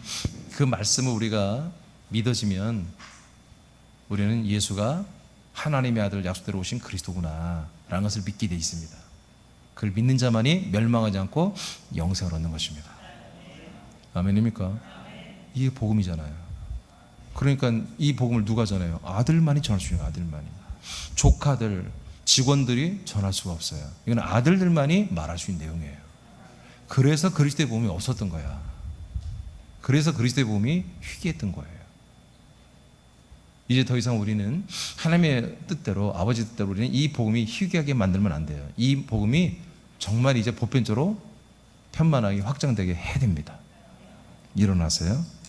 그 말씀을 우리가 믿어지면 우리는 예수가 하나님의 아들 약속대로 오신 그리스도구나 라는 것을 믿게 돼 있습니다. 그걸 믿는 자만이 멸망하지 않고 영생을 얻는 것입니다. 아멘입니까? 이게 복음이잖아요. 그러니까 이 복음을 누가 전해요? 아들만이 전할 수 있는 거예요. 아들만이. 조카들, 직원들이 전할 수가 없어요. 이건 아들들만이 말할 수 있는 내용이에요. 그래서 그리스도의 복음이 없었던 거야. 그래서 그리스도의 복음이 희귀했던 거예요. 이제 더 이상 우리는 하나님의 뜻대로, 아버지 뜻대로 우리는 이 복음이 희귀하게 만들면 안 돼요. 이 복음이 정말 이제 보편적으로 편만하게 확장되게 해야 됩니다. 일어나세요.